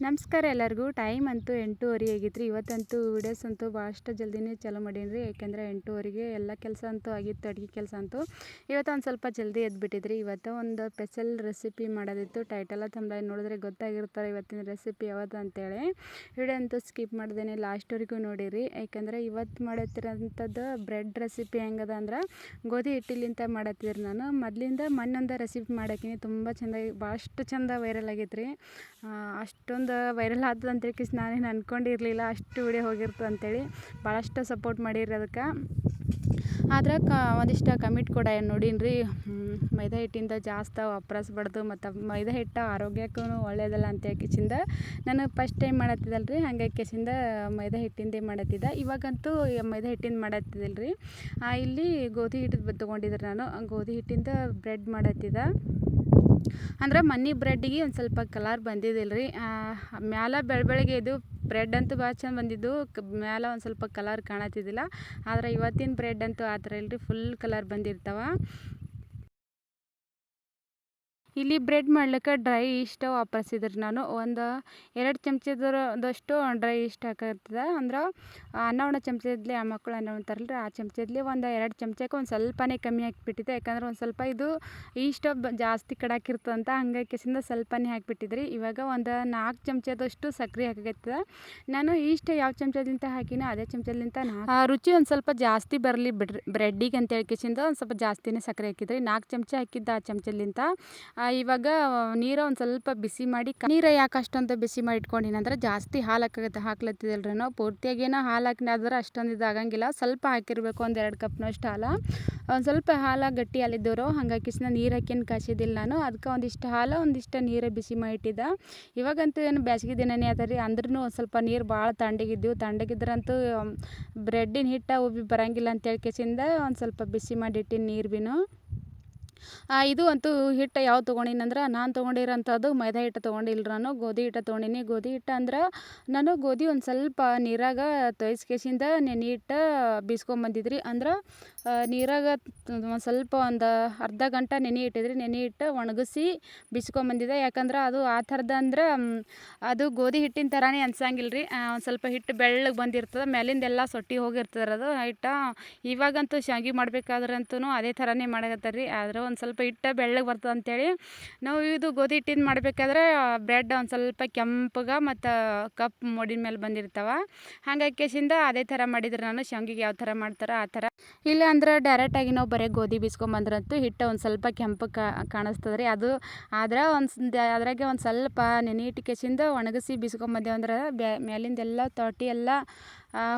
ನಮಸ್ಕಾರ ಎಲ್ಲರಿಗೂ. ಟೈಮ್ ಅಂತೂ 8:30 ಆಗೈತ್ರಿ. ಇವತ್ತಂತೂ ವಿಡಿಯೋಸ್ ಅಂತೂ ಭಾಳಷ್ಟು ಜಲ್ದಿನೇ ಚಾಲೂ ಮಾಡೀನಿ ರೀ. ಯಾಕೆಂದ್ರೆ 8:30ಗೆ ಎಲ್ಲ ಕೆಲಸ ಅಂತೂ ಆಗಿತ್ತು, ಅಡುಗೆ ಕೆಲಸ ಅಂತೂ. ಇವತ್ತು ಒಂದು ಸ್ವಲ್ಪ ಜಲ್ದಿ ಎದ್ಬಿಟ್ಟಿದ್ರಿ. ಇವತ್ತು ಒಂದು ಸ್ಪೆಷಲ್ ರೆಸಿಪಿ ಮಾಡೋದಿತ್ತು. ಟೈಟಲ ಥಂಬ್ನೈಲ್ ನೋಡಿದ್ರೆ ಗೊತ್ತಾಗಿರ್ತಾರೆ ಇವತ್ತಿನ ರೆಸಿಪಿ ಯಾವುದು ಅಂತೇಳಿ. ವಿಡಿಯೋ ಅಂತೂ ಸ್ಕಿಪ್ ಮಾಡ್ದೇನೆ ಲಾಸ್ಟ್ವರೆಗೂ ನೋಡಿರಿ. ಯಾಕಂದರೆ ಇವತ್ತು ಮಾಡತ್ತಿರೋಂಥದ್ದು ಬ್ರೆಡ್ ರೆಸಿಪಿ ಹೆಂಗದ ಅಂದ್ರೆ ಗೋಧಿ ಹಿಟ್ಟಿಲಿಂತ ಮಾಡತ್ತಿದ್ರಿ. ನಾನು ಮೊದಲಿಂದ ಮೊನ್ನೊಂದು ರೆಸಿಪಿ ಮಾಡಾಕಿನಿ, ತುಂಬ ಚೆಂದಾಗಿ ಭಾಳಷ್ಟು ಚೆಂದ ವೈರಲ್ ಆಗೈತೆ ರೀ. ಅಷ್ಟೊಂದು ವೈರಲ್ ಆಗ್ತದೆ ಅಂತೇಳಿ ನಾನೇನು ಅಂದ್ಕೊಂಡಿರಲಿಲ್ಲ, ಅಷ್ಟು ವಿಡಿಯೋ ಹೋಗಿರ್ತದೆ ಅಂತೇಳಿ. ಭಾಳಷ್ಟು ಸಪೋರ್ಟ್ ಮಾಡಿರಿ ಅದಕ್ಕೆ. ಆದ್ರೆ ಒಂದಿಷ್ಟು ಕಮಿಟ್ ಕೂಡ ನೋಡೀನಿ ರೀ. ಮೈದಾ ಹಿಟ್ಟಿಂದ ಜಾಸ್ತಿ ವಾಪರಿಸ್ಬಾರ್ದು ಮತ್ತು ಮೈದಾ ಹಿಟ್ಟು ಆರೋಗ್ಯಕ್ಕೂ ಒಳ್ಳೆಯದಲ್ಲ ಅಂತೇಳಿಕಿಸಿಂದ ನಾನು ಫಸ್ಟ್ ಟೈಮ್ ಮಾಡತ್ತಿದ್ದಲ್ಲ ರೀ. ಹಾಗಾಗಿ ಕಿಸಿಂದ ಮೈದಾ ಹಿಟ್ಟಿಂದೇ ಮಾಡತ್ತಿದ್ದೆ. ಇವಾಗಂತೂ ಮೈದಾ ಹಿಟ್ಟಿಂದ ಮಾಡತ್ತಿದ್ದಿಲ್ಲ ರೀ. ಇಲ್ಲಿ ಗೋಧಿ ಹಿಟ್ಟು ತೊಗೊಂಡಿದ್ದೆ ನಾನು. ಗೋಧಿ ಹಿಟ್ಟಿಂದ ಬ್ರೆಡ್ ಮಾಡತ್ತಿದ್ದೆ. ಅಂದ್ರೆ ಮನೆ ಬ್ರೆಡ್ಡಿಗೆ ಒಂದು ಸ್ವಲ್ಪ ಕಲರ್ ಬಂದಿದ್ದಿಲ್ಲ ರೀ. ಮ್ಯಾಲೆ ಬೆಳಗ್ಗೆ ಇದು ಬ್ರೆಡ್ ಅಂತೂ ಭಾಳ ಚಂದ ಬಂದಿದ್ದು, ಮ್ಯಾಲೆ ಒಂದು ಸ್ವಲ್ಪ ಕಲರ್ ಕಾಣತ್ತಿದ್ದಿಲ್ಲ. ಆದರೆ ಇವತ್ತಿನ ಬ್ರೆಡ್ ಅಂತೂ ಆ ಥರ ಇಲ್ಲರಿ, ಫುಲ್ ಕಲರ್ ಬಂದಿರ್ತಾವೆ. ಇಲ್ಲಿ ಬ್ರೆಡ್ ಮಾಡ್ಲಿಕ್ಕೆ ಡ್ರೈ ಈಸ್ಟ್ ವಾಪರಿಸಿದ್ರಿ ನಾನು. ಒಂದು 2 ಚಮಚದಷ್ಟು ಡ್ರೈ ಈಸ್ಟ್ ಹಾಕತ್ತದ. ಅಂದ್ರೆ ಅನ್ನ ಉಣ್ಣೋ ಚಮಚದಲ್ಲಿ, ಆ ಮಕ್ಕಳು ಅನ್ನ ಉಣ್ತಾರಲ್ರಿ, ಆ ಚಮಚದಲ್ಲಿ ಒಂದು 2 ಚಮಚಕ್ಕೆ ಒಂದು ಸ್ವಲ್ಪನೇ ಕಮ್ಮಿ ಹಾಕಿಬಿಟ್ಟಿದ್ದೆ. ಯಾಕಂದ್ರೆ ಒಂದು ಸ್ವಲ್ಪ ಇದು ಈಸ್ಟ್ ಜಾಸ್ತಿ ಕಡಾಕಿರ್ತದಂತ, ಹಂಗಾಗಿ ಕಿಸಿಂದ ಸ್ವಲ್ಪನೇ ಹಾಕಿಬಿಟ್ಟಿದ್ರಿ. ಇವಾಗ ಒಂದು 4 ಚಮಚದಷ್ಟು ಸಕ್ಕರೆ ಹಾಕತ್ತದ. ನಾನು ಈಸ್ಟ್ ಯಾವ ಚಮಚದಿಂದ ಹಾಕಿನೋ ಅದೇ ಚಮಚದಿಂದ ರುಚಿ ಒಂದು ಸ್ವಲ್ಪ ಜಾಸ್ತಿ ಬರಲಿ ಬ್ರೆಡ್ಡಿಗೆ ಅಂತೇಳಿ ಕಿಸಿಂದ ಒಂದು ಸ್ವಲ್ಪ ಜಾಸ್ತಿನೇ ಸಕ್ಕರೆ ಹಾಕಿದ್ರಿ. 4 ಚಮಚ ಹಾಕಿದ್ದ ಆ ಚಮಚದಿಂದ. ಇವಾಗ ನೀರು ಒಂದು ಸ್ವಲ್ಪ ಬಿಸಿ ಮಾಡಿ, ನೀರು ಯಾಕೆ ಅಷ್ಟೊಂದು ಬಿಸಿ ಮಾಡಿ ಇಟ್ಕೊಂಡಿನಿ ಅಂದ್ರೆ ಜಾಸ್ತಿ ಹಾಲು ಹಾಕ್ಲತ್ತಿದ್ದಲ್ರಿ ನಾವು. ಪೂರ್ತಿಯಾಗೇನೋ ಹಾಲು ಹಾಕಿನಾದ್ರೆ ಅಷ್ಟೊಂದು ಇದಾಗಂಗಿಲ್ಲ, ಸ್ವಲ್ಪ ಹಾಕಿರಬೇಕು, ಒಂದು 2 ಕಪ್ನಷ್ಟು ಹಾಲು. ಒಂದು ಸ್ವಲ್ಪ ಹಾಲು ಗಟ್ಟಿ ಹಾಲಿದ್ದವರು, ಹಂಗಾಗಿ ಕಿಸಿನ ನೀರು ಹಾಕೇನು ಕಾಸಿದ್ದಿಲ್ಲ ನಾನು. ಅದಕ್ಕೆ ಒಂದಿಷ್ಟು ಹಾಲು ಒಂದಿಷ್ಟು ನೀರು ಬಿಸಿ ಮಾಡಿಟ್ಟಿದ್ದೆ. ಇವಾಗಂತೂ ಏನು ಬೇಸಿಗೆ ದಿನನೇ ಅದ ರೀ, ಅಂದ್ರೂ ಒಂದು ಸ್ವಲ್ಪ ನೀರು ಭಾಳ ತಣ್ಣಗಿದ್ರಂತೂ ಬ್ರೆಡ್ಡಿನ ಹಿಟ್ಟು ಉಬ್ಬಿ ಬರಂಗಿಲ್ಲ ಅಂತೇಳಿ ಕಿಸಿಂದ ಒಂದು ಸ್ವಲ್ಪ ಬಿಸಿ ಮಾಡಿಟ್ಟಿನಿ ನೀರು ಬಿನು. ಇದು ಅಂತೂ ಹಿಟ್ಟು ಯಾವ್ದು ತೊಗೊಂಡಿನಂದ್ರೆ, ನಾನು ತೊಗೊಂಡಿರೋಂಥದ್ದು ಮೈದಾ ಹಿಟ್ಟು ತೊಗೊಂಡಿಲ್ಲ, ನಾನು ಗೋಧಿ ಹಿಟ್ಟು ತೊಗೊಂಡಿನಿ. ಗೋಧಿ ಹಿಟ್ಟು ಅಂದ್ರೆ ನಾನು ಗೋಧಿ ಒಂದು ಸ್ವಲ್ಪ ನೀರಾಗ ತೊಯ್ಸ್ಕೇಸಿಂದ ನೆನೆಯಿಟ್ಟು ಬೀಸ್ಕೊಂಬಂದಿದ್ರಿ. ಅಂದ್ರೆ ನೀರಾಗ ಒಂದು ಸ್ವಲ್ಪ ಒಂದು ಅರ್ಧ ಗಂಟೆ ನೆನೆಯಿಟ್ಟು ಒಣಗಿಸಿ ಬಿಸ್ಕೊಂಬಂದಿದ್ದೆ. ಯಾಕಂದ್ರೆ ಅದು ಆ ಥರದ್ದು ಅಂದ್ರೆ ಅದು ಗೋಧಿ ಹಿಟ್ಟಿನ ಥರನೇ ಅನ್ಸಂಗಿಲ್ಲ ರೀ. ಒಂದು ಸ್ವಲ್ಪ ಹಿಟ್ಟು ಬೆಳ್ಳಗೆ ಬಂದಿರ್ತದೆ, ಮೇಲಿಂದೆಲ್ಲ ಸೊಟ್ಟಿ ಹೋಗಿರ್ತದೆ ಅದು ಹಿಟ್ಟು. ಇವಾಗಂತೂ ಶಾವಿಗೆ ಮಾಡ್ಬೇಕಾದ್ರಂತೂ ಅದೇ ಥರನೇ ಮಾಡಕತ್ತಾರೆ ರೀ. ಆದ್ರೆ ಒಂದು ಸ್ವಲ್ಪ ಹಿಟ್ಟು ಬೆಳ್ಳಗೆ ಬರ್ತದೆ ಅಂತೇಳಿ ನಾವು ಇದು ಗೋಧಿ ಹಿಟ್ಟಿಂದ ಮಾಡಬೇಕಾದ್ರೆ ಬ್ರೆಡ್ ಒಂದು ಸ್ವಲ್ಪ ಕೆಂಪಗೆ ಮತ್ತು ಕಪ್ಪು ಮೋಡಿನ ಮೇಲೆ ಬಂದಿರ್ತಾವೆ. ಹಾಗಾಗಿ ಕೇಸಿಂದ ಅದೇ ಥರ ಮಾಡಿದ್ರೆ ನಾನು ಶಾವಿಗೆಗೆ ಯಾವ ಥರ ಮಾಡ್ತಾರೆ ಆ ಥರ. ಇಲ್ಲ ಅಂದ್ರೆ ಡೈರೆಕ್ಟಾಗಿ ನಾವು ಬರೀ ಗೋಧಿ ಬೀಸ್ಕೊಂಬಂದ್ರಂತೂ ಹಿಟ್ಟು ಒಂದು ಸ್ವಲ್ಪ ಕೆಂಪು ಕಾಣಿಸ್ತದೆ ರೀ. ಅದು ಆದ್ರೆ ಅದ್ರಾಗೆ ಒಂದು ಸ್ವಲ್ಪ ನೆನೆಯಿಟ್ಟು ಕೇಸಿಂದ ಒಣಗಿಸಿ ಬೀಸ್ಕೊಂಬಂದೇವು ಅಂದ್ರೆ ಮೇಲಿಂದೆಲ್ಲ ತೊಟ್ಟಿ ಎಲ್ಲ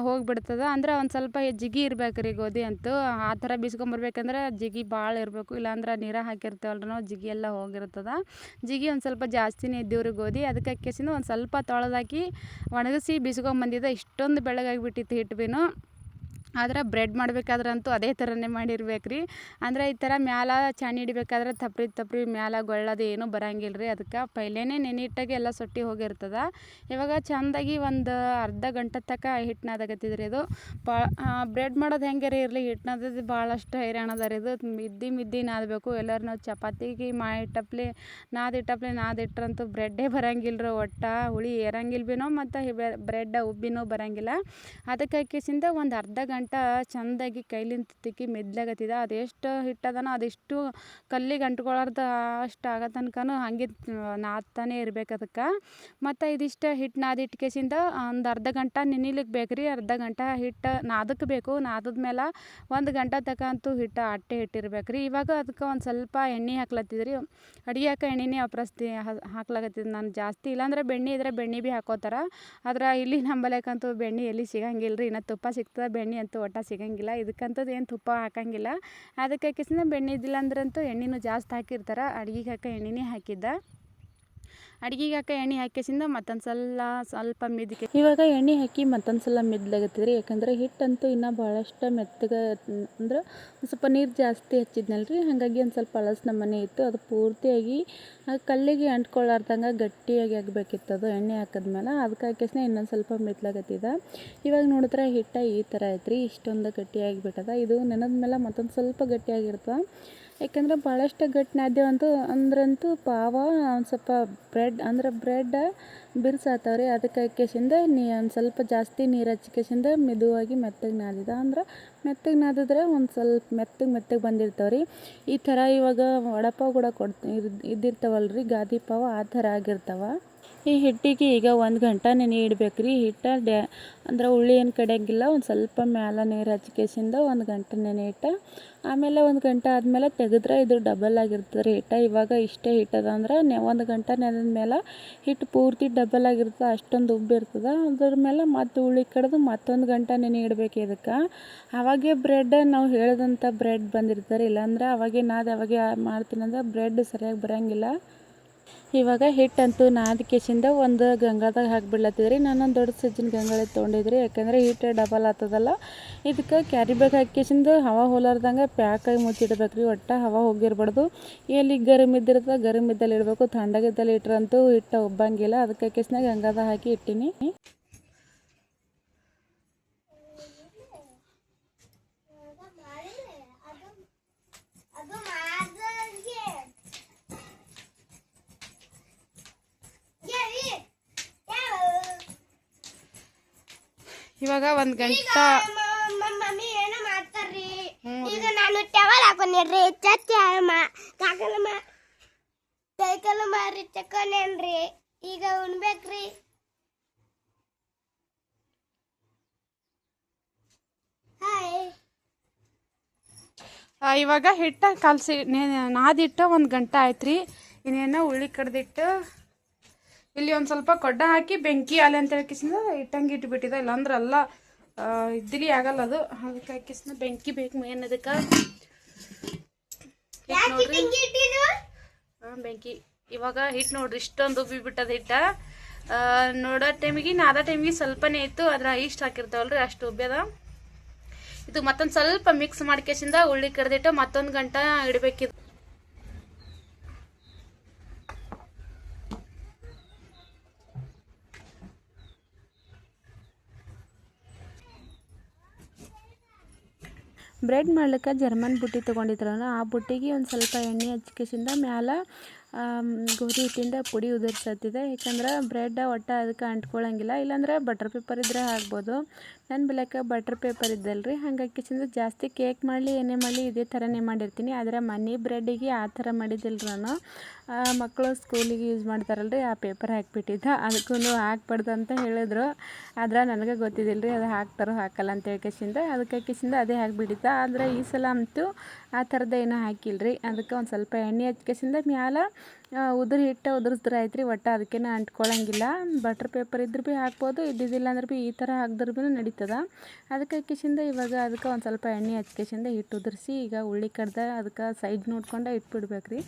ಹೋಗಿಬಿಡ್ತದೆ. ಅಂದ್ರೆ ಒಂದು ಸ್ವಲ್ಪ ಜಿಗಿ ಇರ್ಬೇಕು ರೀ ಗೋಧಿ ಅಂತೂ. ಆ ಥರ ಬೀಸ್ಕೊಂಬರ್ಬೇಕಂದ್ರೆ ಜಿಗಿ ಭಾಳ ಇರಬೇಕು, ಇಲ್ಲಾಂದ್ರೆ ನೀರ ಹಾಕಿರ್ತೇವಲ್ರಿ ನಾವು, ಜಿಗಿ ಎಲ್ಲ ಹೋಗಿರ್ತದೆ. ಜಿಗಿ ಒಂದು ಸ್ವಲ್ಪ ಜಾಸ್ತಿನೇ ಇದ್ದೀವ್ರಿ ಗೋಧಿ. ಅದಕ್ಕೆ ಕೇಸಿಂದ ಒಂದು ಸ್ವಲ್ಪ ತೊಳೆದಾಕಿ ಒಣಗಿಸಿ ಬೀಸ್ಕೊಂಬಂದಿದ್ದೆ. ಇಷ್ಟೊಂದು ಬೆಳ್ಳಗಾಗಿಬಿಟ್ಟಿತ್ತು ಹಿಟ್ಟು ಬಿನು. ಆದ್ರೆ ಬ್ರೆಡ್ ಮಾಡ್ಬೇಕಾದ್ರಂತೂ ಅದೇ ಥರನೇ ಮಾಡಿರ್ಬೇಕು ರೀ. ಅಂದ್ರೆ ಈ ಥರ ಮ್ಯಾಲೆ ಚಾಣಿ ಹಿಡಿಬೇಕಾದ್ರೆ ತಪ್ರಿ ಮ್ಯಾಲೆ ಗೊಳ್ಳೋದು ಏನೂ ಬರಂಗಿಲ್ಲ ರೀ. ಅದಕ್ಕೆ ಪೈಲೇನೆ ನೆನೆಯಿಟ್ಟಾಗೆ ಎಲ್ಲ ಸೊಟ್ಟಿ ಹೋಗಿರ್ತದೆ. ಇವಾಗ ಚೆಂದಾಗಿ ಒಂದು ಅರ್ಧ ಗಂಟೆ ತನಕ ಹಿಟ್ಟು ನಾದಾಕತ್ತಿದ್ರಿ. ಇದು ಬ್ರೆಡ್ ಮಾಡೋದು ಹೆಂಗೆ ರೀ ಇರಲಿ, ಹಿಟ್ಟು ನಾದೋದು ಭಾಳಷ್ಟು ಹೈರಾಣದ ರೀ. ಇದು ಮಿದ್ದಿ ನಾದಬೇಕು. ಎಲ್ಲರೂ ನಾವು ಚಪಾತಿಗೆ ನಾದಿಟ್ರಂತೂ ಬ್ರೆಡ್ಡೇ ಬರಂಗಿಲ್ಲ ರೀ. ಹುಳಿ ಏರಂಗಿಲ್ಲ ಬಿನೋ ಮತ್ತು ಬ್ರೆಡ್ ಉಬ್ಬಿನೂ ಬರಂಗಿಲ್ಲ. ಅದಕ್ಕೆ ಕೇಸಿಂದ ಒಂದು ಅರ್ಧ ಗಂಟೆ ಚೆಂದಾಗಿ ಕೈಲಿಂದ ತಿಕ್ಕಿ ಮೆದ್ಲಾಗತ್ತಿದ. ಅದೆಷ್ಟು ಹಿಟ್ಟದನೋ ಅದೆಷ್ಟು ಕಲ್ಲಿಗೆ ಅಂಟ್ಕೊಳ್ಳಾರ್ದು ಅಷ್ಟು ಆಗೋ ತನಕನೂ ಹಾಗೆ ನಾದ್ತಾನೆ ಇರ್ಬೇಕು ಅದಕ್ಕೆ. ಮತ್ತು ಇದಿಷ್ಟು ಹಿಟ್ಟು ನಾದಿಟ್ಟು ಕೇಸಿಂದ ಒಂದು ಅರ್ಧ ಗಂಟೆ ನೆನಿಲಿಕ್ಕೆ ಬೇಕು ರೀ. ಅರ್ಧ ಗಂಟೆ ಹಿಟ್ಟು ನಾದಕ್ಕೆ ಬೇಕು. ನಾದದ್ಮೇಲೆ 1 ಗಂಟೆ ತನಕ ಅಂತೂ ಹಿಟ್ಟು ಅಟ್ಟೆ ಇಟ್ಟಿರ್ಬೇಕು ರೀ. ಇವಾಗ ಅದಕ್ಕೆ ಒಂದು ಸ್ವಲ್ಪ ಎಣ್ಣೆ ಹಾಕ್ಲತ್ತಿದ್ರಿ. ಅಡುಗೆ ಎಣ್ಣೆನೇ ಹಾಕ್ಲಾಕತ್ತಿದ್ದು ನಾನು ಜಾಸ್ತಿ. ಇಲ್ಲಾಂದ್ರೆ ಬೆಣ್ಣೆ ಇದ್ರೆ ಬೆಣ್ಣೆ ಭೀ ಹಾಕೋತಾರೆ. ಆದ್ರೆ ಇಲ್ಲಿ ನಂಬಲೇಕಂತೂ ಬೆಣ್ಣೆ ಎಲ್ಲಿ ಸಿಗಂಗಿಲ್ಲ ರೀ. ಇನ್ನು ತುಪ್ಪ ಸಿಗ್ತದೆ, ಬೆಣ್ಣೆ ಅಂತೂ ಒಟ್ಟು ಸಿಗಂಗಿಲ್ಲ. ಇದಕ್ಕಂತೂ ಏನು ತುಪ್ಪ ಹಾಕಂಗಿಲ್ಲ. ಅದಕ್ಕೆ ಹಾಕಿಸಿದ್ರೆ ಬೆಣ್ಣೆ ಇದ್ದಿಲ್ಲ ಅಂದ್ರಂತೂ ಎಣ್ಣೆನೂ ಜಾಸ್ತಿ ಹಾಕಿರ್ತಾರೆ. ಅಡುಗೆಗೆ ಹಾಕೋ ಎಣ್ಣೆನೇ ಹಾಕಿದ್ದೆ. ಅಡುಗೆಗೆ ಹಾಕೋ ಎಣ್ಣೆ ಹಾಕಿಸಿಂದ ಮತ್ತೊಂದು ಸ್ವಲ್ಪ ಮಿದ್ಕೆ. ಇವಾಗ ಎಣ್ಣೆ ಹಾಕಿ ಮತ್ತೊಂದು ಸಲ ಮಿದ್ಲಾಗತ್ತಿದ್ರಿ. ಯಾಕಂದ್ರೆ ಹಿಟ್ಟಂತೂ ಇನ್ನೂ ಭಾಳಷ್ಟು ಮೆತ್ತಗೆ ಅಂದ್ರೆ ಸ್ವಲ್ಪ ನೀರು ಜಾಸ್ತಿ ಹಚ್ಚಿದ್ನಲ್ಲ ರೀ. ಹಾಗಾಗಿ ಒಂದು ಸ್ವಲ್ಪ ಅಳಸ್ ನಮೂನೆ ಇತ್ತು. ಅದು ಪೂರ್ತಿಯಾಗಿ ಕಲ್ಲಿಗೆ ಅಂಟ್ಕೊಳ್ಳಾರ್ದಂಗೆ ಗಟ್ಟಿಯಾಗಿ ಆಗಬೇಕಿತ್ತು ಅದು ಎಣ್ಣೆ ಹಾಕಿದ್ಮೇಲೆ. ಅದಕ್ಕೆ ಹಾಕಿಸ್ನೆ ಇನ್ನೊಂದು ಸ್ವಲ್ಪ ಮೆತ್ತಲಾಗತ್ತಿದೆ. ಇವಾಗ ನೋಡಿದ್ರೆ ಹಿಟ್ಟು ಈ ಥರ ಐತ್ರಿ. ಇಷ್ಟೊಂದು ಗಟ್ಟಿಯಾಗಿಬಿಟ್ಟದ. ಇದು ನೆನೆದ ಮೇಲೆ ಮತ್ತೊಂದು ಸ್ವಲ್ಪ ಗಟ್ಟಿಯಾಗಿರ್ತದೆ. ಯಾಕಂದ್ರೆ ಭಾಳಷ್ಟು ಗಟ್ಟಿ ನಾದ್ಯವಂತೂ ಅಂದ್ರಂತೂ ಪಾವ ಒಂದು ಸ್ವಲ್ಪ ಬ್ರೆಡ್ ಬಿರ್ಸಾತಾವ ರೀ. ಅದಕ್ಕೆ ಹಾಕ್ಯಸಿಂದ ಒಂದು ಸ್ವಲ್ಪ ಜಾಸ್ತಿ ನೀರು ಹಚ್ಕೇಸಿಂದ ಮೆದುವಾಗಿ ಮೆತ್ತಗೆ ನಾದಿದ ಅಂದ್ರೆ ಮೆತ್ತಗೆ ನಾದಿದ್ರೆ ಒಂದು ಸ್ವಲ್ಪ ಮೆತ್ತಗೆ ಬಂದಿರ್ತಾವೆ ರೀ. ಈ ಥರ ಇವಾಗ ವಡಪಾವ್ ಕೂಡ ಇದ್ದಿರ್ತಾವಲ್ರಿ ಗಾದಿ ಪಾವ್, ಆ ಥರ ಆಗಿರ್ತಾವೆ. ಈ ಹಿಟ್ಟಿಗೆ ಈಗ 1 ಗಂಟೆ ನೆನೆ ಇಡ್ಬೇಕು ರೀ. ಅಂದ್ರೆ ಉಳ್ಳಿ ಏನು ಕಡಿಯೋಂಗಿಲ್ಲ, ಒಂದು ಸ್ವಲ್ಪ ಮ್ಯಾಲೆ ನೀರು ಹಚ್ಕೇಸಿಂದ 1 ಗಂಟೆ ನೆನೆ ಇಟ್ಟು ಆಮೇಲೆ 1 ಗಂಟೆ ಆದಮೇಲೆ ತೆಗೆದ್ರೆ ಇದು ಡಬಲ್ ಆಗಿರ್ತದೆ ರೀ ಹಿಟ್ಟು. ಇವಾಗ ಇಷ್ಟೇ ಹಿಟ್ಟದ ಅಂದ್ರೆ 1 ಗಂಟೆ ನೆನೆದ ಮೇಲೆ ಹಿಟ್ಟು ಪೂರ್ತಿ ಡಬಲ್ ಆಗಿರ್ತದೆ, ಅಷ್ಟೊಂದು ಉಬ್ಬಿರ್ತದೆ. ಅದ್ರ ಮೇಲೆ ಮತ್ತು ಉಳ್ಳಿ ಕಡ್ದು ಮತ್ತೊಂದು ಗಂಟೆ ನೆನೆ ಇಡಬೇಕು ಇದಕ್ಕೆ. ಅವಾಗೆ ಬ್ರೆಡ್ ನಾವು ಹೇಳಿದಂಥ ಬ್ರೆಡ್ ಬಂದಿರ್ತಾರೆ. ಇಲ್ಲಾಂದ್ರೆ ಅವಾಗೆ ಮಾಡ್ತೀನಂದ್ರೆ ಬ್ರೆಡ್ ಸರಿಯಾಗಿ ಬರೋಂಗಿಲ್ಲ. ಇವಾಗ ಹಿಟ್ಟಂತೂ ನಾದ್ಕೇಸಿಂದ ಒಂದು ಗಂಗಾದಾಗ ಹಾಕಿಬಿಡ್ಲತ್ತಿದ್ರಿ. ನಾನೊಂದು ದೊಡ್ಡ ಸಜ್ಜಿನ ಗಂಗಾಳ ತೊಗೊಂಡಿದ್ರಿ, ಯಾಕಂದರೆ ಹಿಟ್ಟು ಡಬಲ್ ಆಗ್ತದಲ್ಲ. ಇದಕ್ಕೆ ಕ್ಯಾರಿ ಬ್ಯಾಗ್ ಹಾಕಿಸಿಂದ ಹವಾ ಹೋಲಾರ್ದಂಗೆ ಪ್ಯಾಕಾಗಿ ಮುಚ್ಚಿಡ್ಬೇಕು ರೀ. ಒಟ್ಟು ಹವಾ ಹೋಗಿರ್ಬಾರ್ದು. ಎಲ್ಲಿ ಗರಮ್ ಇದ್ದಿರ್ತದೆ ಗರಮ್ ಇದ್ದಲ್ಲಿ ಇಡಬೇಕು, ಥಂಡಾಗಿದ್ದಲ್ಲಿ ಇಟ್ರಂತೂ ಹಿಟ್ಟು ಉಬ್ಬಂಗಿಲ್ಲ. ಅದಕ್ಕೆ ಹಾಕಿಸಿನಾಗ ಗಂಗಾದಾಗ ಹಾಕಿ ಇಟ್ಟಿನಿ. ಇವಾಗ 1 ಗಂಟೆ ಮಮ್ಮಿ ಏನೋ ಮಾಡ್ತಾರ್ರಿ. ಈಗ ನಾನು ಟವಲ್ ಹಾಕೊಂಡಿರ್ರಿ, ಕೈಕಲ್ಲ ಮಾರಿ ಚಕ್ಕೋನೇನ್ರಿ. ಈಗ ಉಣ್ಬೇಕ್ರಿ. ಇವಾಗ ಹಿಟ್ಟು ಕಲಸಿ ನಾದಿಟ್ಟು 1 ಗಂಟೆ ಆಯ್ತು ರೀ. ಇನ್ನೇನೋ ಉಳ್ಳಿ ಕಡ್ದಿಟ್ಟು ಇಲ್ಲಿ ಒಂದು ಸ್ವಲ್ಪ ಕೊಡ್ಡ ಹಾಕಿ ಬೆಂಕಿ ಆಲೆ ಅಂತ ಹಾಕಿಸಿದ ಇಟ್ಟಂಗೆ ಇಟ್ಬಿಟ್ಟಿದೆ. ಇಲ್ಲಾಂದ್ರೆ ಎಲ್ಲ ಇಡ್ಲಿ ಆಗಲ್ಲ ಅದು. ಅದಕ್ಕೆ ಹಾಕಿಸಿದ ಬೆಂಕಿ ಬೇಕು ಮೇನ್ ಅದಕ್ಕೆ. ನೋಡ್ರಿ ಬೆಂಕಿ. ಇವಾಗ ಹಿಟ್ಟು ನೋಡ್ರಿ ಇಷ್ಟೊಂದು ಉಬ್ಬಿಬಿಟ್ಟದ ಹಿಟ್ಟು. ನೋಡೋ ಟೈಮಿಗೆ ನಾದೋ ಟೈಮಿಗೆ ಸ್ವಲ್ಪನೇ ಇತ್ತು, ಅದ್ರ ಇಷ್ಟು ಹಾಕಿರ್ತಾವಲ್ರಿ ಅಷ್ಟು ಉಬ್ಬ್ಯದ. ಇದು ಮತ್ತೊಂದು ಸ್ವಲ್ಪ ಮಿಕ್ಸ್ ಮಾಡ್ಕೇಸಿಂದ ಉಳ್ಳಿ ಕಡ್ದಿಟ್ಟು ಮತ್ತೊಂದು ಗಂಟೆ ಇಡಬೇಕಿದು. ಬ್ರೆಡ್ ಮಾಡ್ಲಿಕ್ಕೆ ಜರ್ಮನ್ ಬುಟ್ಟಿ ತೊಗೊಂಡಿದ್ರಲ್ಲ, ಆ ಬುಟ್ಟಿಗೆ ಒಂದು ಸ್ವಲ್ಪ ಎಣ್ಣೆ ಹಚ್ಕೇಸಿಂದ ಮ್ಯಾಲೆ ಗೋಧಿ ಹಿಟ್ಟಿಂದ ಪುಡಿ ಉದುರ್ಸತ್ತಿದೆ. ಯಾಕಂದ್ರೆ ಬ್ರೆಡ್ ಒಟ್ಟು ಅದಕ್ಕೆ ಅಂಟ್ಕೊಳ್ಳಂಗಿಲ್ಲ. ಇಲ್ಲಾಂದ್ರೆ ಬಟರ್ ಪೇಪರ್ ಇದ್ದರೆ ಹಾಕ್ಬೋದು. ನನ್ನ ಬೆಳಕ್ಕೆ ಬಟರ್ ಪೇಪರ್ ಇದ್ದಲ್ರಿ, ಹಂಗಾಕಿಸಿಂದ ಜಾಸ್ತಿ ಕೇಕ್ ಮಾಡಲಿ ಏನೇ ಮಾಡಲಿ ಇದೇ ಥರನೇ ಮಾಡಿರ್ತೀನಿ. ಆದರೆ ಮನೆ ಬ್ರೆಡ್ಡಿಗೆ ಆ ಥರ ಮಾಡಿದ್ದಿಲ್ಲ ನಾನು. ಮಕ್ಕಳು ಸ್ಕೂಲಿಗೆ ಯೂಸ್ ಮಾಡ್ತಾರಲ್ರಿ, ಆ ಪೇಪರ್ ಹಾಕಿಬಿಟ್ಟಿದ್ದೆ. ಅದಕ್ಕೂ ಹಾಕ್ಬಾರ್ದು ಅಂತ ಹೇಳಿದ್ರು. ಆದ್ರೆ ನನಗೆ ಗೊತ್ತಿದ್ದಿಲ್ಲ ರೀ ಅದು ಹಾಕ್ತಾರೋ ಹಾಕಲ್ಲ ಅಂತ ಹೇಳ್ಕೇಸಿಂದ ಅದಕ್ಕೆ ಹಾಕಿಸಿಂದ ಅದೇ ಹಾಕಿಬಿಟ್ಟಿದ್ದೆ. ಆದರೆ ಈ ಸಲ ಅಂತೂ ಆ ಥರದ್ದು ಏನೂ ಹಾಕಿಲ್ರಿ. ಅದಕ್ಕೆ ಒಂದು ಸ್ವಲ್ಪ ಎಣ್ಣೆ ಹಚ್ಕೇಸಿಂದ ಮ್ಯಾಲೆ ಹಿಟ್ಟು ಉದುರಿಸಿದ್ರೆ ಆಯ್ತು ರೀ. ಒಟ್ಟು ಅದಕ್ಕೇನು ಅಂಟ್ಕೊಳ್ಳಂಗಿಲ್ಲ. ಬಟರ್ ಪೇಪರ್ ಇದ್ರೆ ಭೀ ಹಾಕ್ಬೋದು, ಇದ್ದಿದ್ದಿಲ್ಲ ಅಂದ್ರೆ ಭೀ ಈ ಥರ ಹಾಕಿದ್ರೆ ಭೀ ನಡೀತದೆ. ಅದಕ್ಕೆ ಹಾಕಿಸಿಂದ ಇವಾಗ ಅದಕ್ಕೆ ಒಂದು ಸ್ವಲ್ಪ ಎಣ್ಣೆ ಹಚ್ಕೇಸಿಂದ ಹಿಟ್ಟು ಉದುರಿಸಿ ಈಗ ಉಳ್ಳಿ ಕಡ್ದ ಅದಕ್ಕೆ ಸೈಜ್ ನೋಡ್ಕೊಂಡು ಇಟ್ಬಿಡ್ಬೇಕು ರೀ.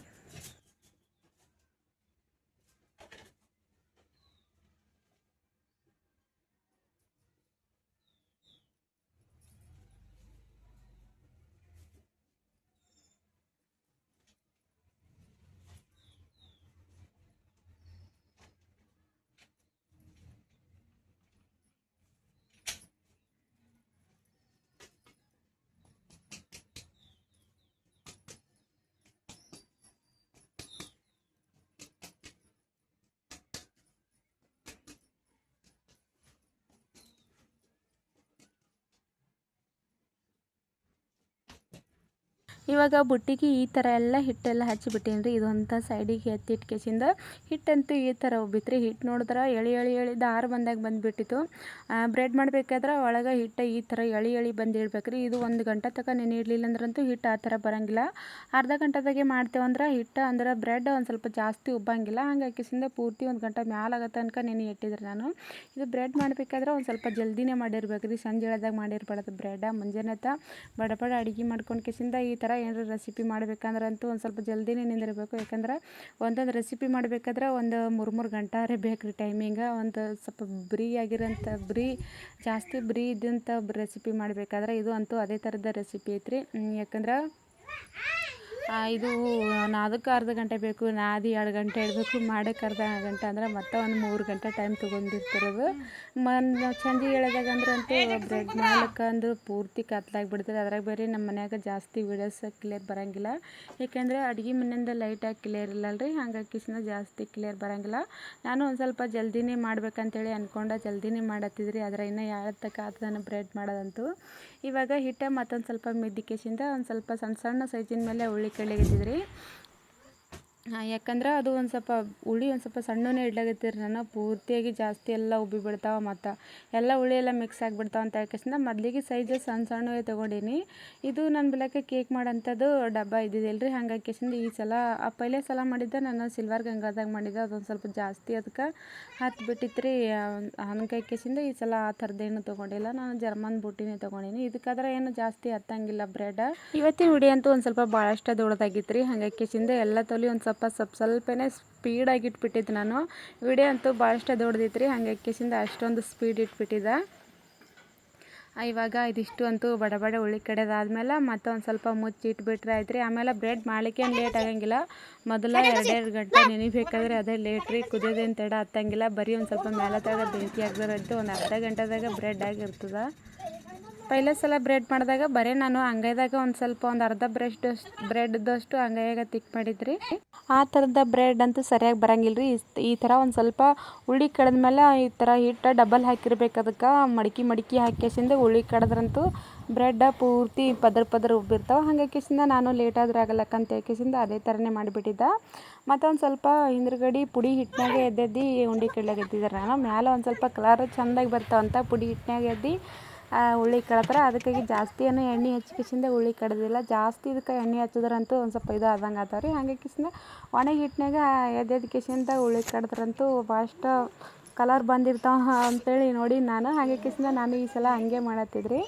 ಇವಾಗ ಬುಟ್ಟಿಗೆ ಈ ಥರ ಎಲ್ಲ ಹಿಟ್ಟೆಲ್ಲ ಹಚ್ಚಿಬಿಟ್ಟೀನಿ ರೀ. ಇದೊಂಥ ಸೈಡಿಗೆ ಎತ್ತಿಟ್ಕೇಸಿಂದ ಹಿಟ್ಟಂತೂ ಈ ಥರ ಉಬ್ಬಿತ್ತು ರೀ. ಹಿಟ್ಟು ನೋಡಿದ್ರೆ ಎಳಿ ದಾರ ಬಂದಾಗ ಬಂದುಬಿಟ್ಟಿತ್ತು. ಬ್ರೆಡ್ ಮಾಡಬೇಕಾದ್ರೆ ಒಳಗೆ ಹಿಟ್ಟು ಈ ಥರ ಎಳಿ ಬಂದಿಡ್ಬೇಕು ರೀ. ಇದು 1 ಗಂಟೆ ತನಕ ನೆನೆ ಇಡಲಿಲ್ಲ ಅಂದ್ರಂತೂ ಹಿಟ್ಟು ಆ ಥರ ಬರೋಂಗಿಲ್ಲ. ಅರ್ಧ ಗಂಟೆದಾಗೆ ಮಾಡ್ತೇವಂದ್ರೆ ಹಿಟ್ಟು ಅಂದ್ರೆ ಬ್ರೆಡ್ ಒಂದು ಸ್ವಲ್ಪ ಜಾಸ್ತಿ ಉಬ್ಬಂಗಿಲ್ಲ. ಹಂಗಾಕಿಸಿಂದ ಪೂರ್ತಿ 1 ಗಂಟೆ ಮ್ಯಾಲಾಗೋ ತನಕ ನೆನೆ ಇಟ್ಟಿದ್ರಿ ನಾನು. ಇದು ಬ್ರೆಡ್ ಮಾಡಬೇಕಾದ್ರೆ ಒಂದು ಸ್ವಲ್ಪ ಜಲ್ದಿನೇ ಮಾಡಿರ್ಬೇಕು ರೀ. ಸಂಜೆ ವೇಳೆದಾಗ ಮಾಡಿರ್ಬಾರ್ದು ಬ್ರೆಡ್. ಮುಂಜಾನೆ ಬಡ ಅಡುಗೆ ಮಾಡ್ಕೊಂಡು ಕೇಸಿಂದ ಈ ಥರ ಏನಾರು ರೆಸಿಪಿ ಮಾಡ್ಬೇಕಂದ್ರೆ ಅಂತೂ ಒಂದು ಸ್ವಲ್ಪ ಜಲ್ದಿನೇ ನಿಂದಿರಬೇಕು. ಯಾಕಂದ್ರೆ ಒಂದೊಂದು ರೆಸಿಪಿ ಮಾಡಬೇಕಾದ್ರೆ ಒಂದು 3 ಗಂಟೆ ಬೇಕು ರೀ ಟೈಮಿಂಗ. ಒಂದು ಸ್ವಲ್ಪ ಜಾಸ್ತಿ ಬ್ರೀ ಇದ್ದಂಥ ರೆಸಿಪಿ ಮಾಡಬೇಕಾದ್ರೆ ಇದು ಅಂತೂ ಅದೇ ಥರದ ರೆಸಿಪಿ ಐತ್ರಿ. ಯಾಕಂದ್ರೆ ಇದು ನಾದಕ್ಕೆ ಅರ್ಧ ಗಂಟೆ ಬೇಕು, ನಾದಿ 2 ಗಂಟೆ ಇಡಬೇಕು, ಮಾಡೋಕ್ಕೆ ಅರ್ಧ ಗಂಟೆ ಅಂದ್ರೆ ಮತ್ತೆ ಒಂದು 3 ಗಂಟೆ ಟೈಮ್ ತೊಗೊಂಡಿರ್ತಿರೋದು. ಸಂಜೆ ಹೇಳಿದಾಗ ಅಂತೂ ಬ್ರೆಡ್ ಮಾಡ್ಲಿಕ್ಕೆ ಅಂದ್ರೆ ಪೂರ್ತಿ ಕತ್ಲಾಗಿಬಿಡ್ತದೆ. ಅದ್ರಾಗ ಬೇರೆ ನಮ್ಮ ಮನ್ಯಾಗ ಜಾಸ್ತಿ ವೀಡಿಯೋಸ್ ಕ್ಲಿಯರ್ ಬರೋಂಗಿಲ್ಲ, ಏಕೆಂದರೆ ಅಡುಗೆ ಮನೆಯಿಂದ ಲೈಟಾಗಿ ಕ್ಲಿಯರ್ ಇಲ್ಲಲ್ರಿ, ಹಾಗಾಗಿ ಜಾಸ್ತಿ ಕ್ಲಿಯರ್ ಬರೋಂಗಿಲ್ಲ. ನಾನು ಒಂದು ಸ್ವಲ್ಪ ಜಲ್ದಿನೇ ಮಾಡ್ಬೇಕಂತೇಳಿ ಅಂದ್ಕೊಂಡೆ ಜಲ್ದಿನೇ ಮಾಡತ್ತಿದ್ರಿ, ಆದರೆ ಇನ್ನೂ ಯಾವತ್ತಕ್ಕೆ ಆತನ ಬ್ರೆಡ್ ಮಾಡೋದಂತೂ. ಇವಾಗ ಹಿಟ್ಟ ಮತ್ತೊಂದು ಸ್ವಲ್ಪ ಮಿದ್ದಿಕೆಸಿಂದ ಒಂದು ಸ್ವಲ್ಪ ಸಣ್ಣ ಸಣ್ಣ ಸೈಜಿನ ಮೇಲೆ ಉಳ್ಳಿ ಕಡ್ಲಿಗತ್ತಿದ್ರಿ. ಯಾಕಂದ್ರೆ ಅದು ಒಂದು ಸ್ವಲ್ಪ ಉಳ್ಳಿ ಒಂದು ಸ್ವಲ್ಪ ಸಣ್ಣನೇ ಇಡ್ಲಾಗತ್ತೀರಿ ನಾನು, ಪೂರ್ತಿಯಾಗಿ ಜಾಸ್ತಿ ಎಲ್ಲ ಉಬ್ಬಿ ಬಿಡ್ತಾವೆ ಮತ್ತು ಎಲ್ಲ ಉಳ್ಳಿ ಎಲ್ಲ ಮಿಕ್ಸ್ ಆಗಿಬಿಡ್ತಾವೆ ಅಂತ ಹೇಳ್ಕೇಸಿಂದ ಮೊದಲಿಗೆ ಸೈಜ್ ಸಣ್ಣ ಸಣ್ಣವೇ ತೊಗೊಂಡೀನಿ. ಇದು ನನ್ನ ಬೆಳಕ್ಕೆ ಕೇಕ್ ಮಾಡೋಂಥದ್ದು ಡಬ್ಬ ಇದ್ದಿದ್ದಿಲ್ಲ ರೀ, ಹಾಗಾಗಿ ಈ ಸಲ ಪೈಲೆ ಸಲ ಮಾಡಿದ್ದೆ ನಾನು ಸಿಲ್ವರ್ ಗಂಗಾದಾಗ ಮಾಡಿದ್ದೆ, ಅದೊಂದು ಸ್ವಲ್ಪ ಜಾಸ್ತಿ ಅದಕ್ಕೆ ಹತ್ತು ಬಿಟ್ಟಿತ್ತು ರೀ. ಹಂಗಾಕಿಸಿಂದ ಈ ಸಲ ಆ ಥರದ್ದೇನು ತೊಗೊಂಡಿಲ್ಲ, ನಾನು ಜರ್ಮನ್ ಬುಟ್ಟಿನೇ ತೊಗೊಂಡೀನಿ. ಇದಕ್ಕಾದ್ರೆ ಏನು ಜಾಸ್ತಿ ಹತ್ತಂಗಿಲ್ಲ ಬ್ರೆಡ್. ಇವತ್ತಿನ ವಿಡಿಯೋ ಅಂತೂ ಒಂದು ಸ್ವಲ್ಪ ಭಾಳಷ್ಟು ದೊಡ್ಡದಾಗಿತ್ತು ರೀ, ಹಾಗಾಕಿಸಿಂದ ಎಲ್ಲ ತೊಲಿ ಒಂದು ಸ್ವಲ್ಪನೇ ಸ್ಪೀಡಾಗಿ ಇಟ್ಬಿಟ್ಟಿದ್ದು ನಾನು. ವಿಡಿಯೋ ಅಂತೂ ಭಾಳಷ್ಟು ದೊಡ್ಡದಿತ್ತು ರೀ, ಹಾಗಾಕಿಸಿಂದ ಅಷ್ಟೊಂದು ಸ್ಪೀಡ್ ಇಟ್ಬಿಟ್ಟಿದ್ದೆ. ಇವಾಗ ಇದಿಷ್ಟು ಅಂತೂ ಬಡ ಉಳ್ಳಿ ಕಡೆದಾದ್ಮೇಲೆ ಮತ್ತೆ ಒಂದು ಸ್ವಲ್ಪ ಮುಚ್ಚಿ ಇಟ್ಬಿಟ್ರೆ ಆಯ್ತು ರೀ. ಆಮೇಲೆ ಬ್ರೆಡ್ ಮಾಡಲಿಕ್ಕೆ ಏನು ಲೇಟ್ ಆಗಂಗಿಲ್ಲ, ಮೊದಲ 2 ಗಂಟೆ ನೆನಿಬೇಕಾದ್ರೆ ಅದೇ ಲೇಟ್ ರೀ, ಕುದಿಯೋದೇನು ತಡ ಹತ್ತಂಗಿಲ್ಲ. ಬರೀ ಒಂದು ಸ್ವಲ್ಪ ಮೇಲೆ ತಗ ಬೆಂಕಿ ಹಾಕಿದ್ರಂತೂ ಒಂದು ಅರ್ಧ ಗಂಟೆದಾಗ ಬ್ರೆಡ್ ಆಗಿರ್ತದೆ. ಪೈಲೆ ಸಲ ಬ್ರೆಡ್ ಮಾಡಿದಾಗ ಬರೀ ನಾನು ಅಂಗೈದಾಗ ಒಂದು ಅರ್ಧ ಬ್ರೆಡ್ದಷ್ಟು ಅಂಗೈಯಾಗ ತಿಕ್ ಮಾಡಿದ್ರಿ. ಆ ಥರದ ಬ್ರೆಡ್ ಅಂತೂ ಸರಿಯಾಗಿ ಬರಂಗಿಲ್ಲ ರೀ. ಈ ಥರ ಒಂದು ಸ್ವಲ್ಪ ಉಳ್ಳಿ ಕಡ್ದ್ಮೇಲೆ ಈ ಥರ ಹಿಟ್ಟು ಡಬಲ್ ಹಾಕಿರ್ಬೇಕು, ಅದಕ್ಕೆ ಮಡಿಕೆ ಹಾಕಿಸಿಂದ ಉಳ್ಳಿ ಕಡ್ದ್ರಂತೂ ಬ್ರೆಡ್ ಪೂರ್ತಿ ಪದರ ಉಬ್ಬಿರ್ತಾವೆ. ಹಾಗಾಕಿಸಿಂದ ನಾನು ಲೇಟಾದ್ರೆ ಆಗಲ್ಲಕ್ಕಂತ ಹೇಳ್ಕಿಸಿಂದ ಅದೇ ಥರನೇ ಮಾಡಿಬಿಟ್ಟಿದ್ದೆ. ಮತ್ತೊಂದು ಸ್ವಲ್ಪ ಹಿಂದ್ಗಡೆ ಪುಡಿ ಹಿಟ್ಟಿನಾಗೆ ಎದ್ದೆದ್ದು ಉಂಡೆ ಕಡ್ಲಾಗತ್ತಿದ್ದಾರೆ ನಾನು. ಮ್ಯಾಲೆ ಒಂದು ಸ್ವಲ್ಪ ಕಲರ್ ಚೆಂದಾಗಿ ಬರ್ತಾವಂತ ಪುಡಿ ಹಿಟ್ಟಿನಾಗೆ ಎದ್ದು ಉಳ್ಳಿ ಕಡ್ತಾರೆ, ಅದಕ್ಕಾಗಿ ಜಾಸ್ತಿ ಏನು ಎಣ್ಣೆ ಹಚ್ಕಿಸಿಂದ ಉಳ್ಳಿ ಕಡ್ದಿಲ್ಲ. ಜಾಸ್ತಿ ಇದಕ್ಕೆ ಎಣ್ಣೆ ಹಚ್ಚಿದ್ರಂತೂ ಒಂದು ಸ್ವಲ್ಪ ಇದು ಆದಂಗೆ ಆಗ್ತಾವೆ ರೀ, ಹಾಗಾಕಿಸಿಂದ ಒಣಗಿ ಹಿಟ್ಟಿನಾಗ ಎದ್ದೆದ್ಕಿಸಿಂದ ಉಳ್ಳಿ ಕಡ್ದ್ರಂತೂ ಭಾಳಷ್ಟು ಕಲರ್ ಬಂದಿರ್ತಾವೆ ಅಂತೇಳಿ ನೋಡಿ ನಾನು. ಹಾಗಾಕಿಸಿಂದ ನಾನು ಈ ಸಲ ಹಂಗೆ ಮಾಡತ್ತಿದ್ರಿ.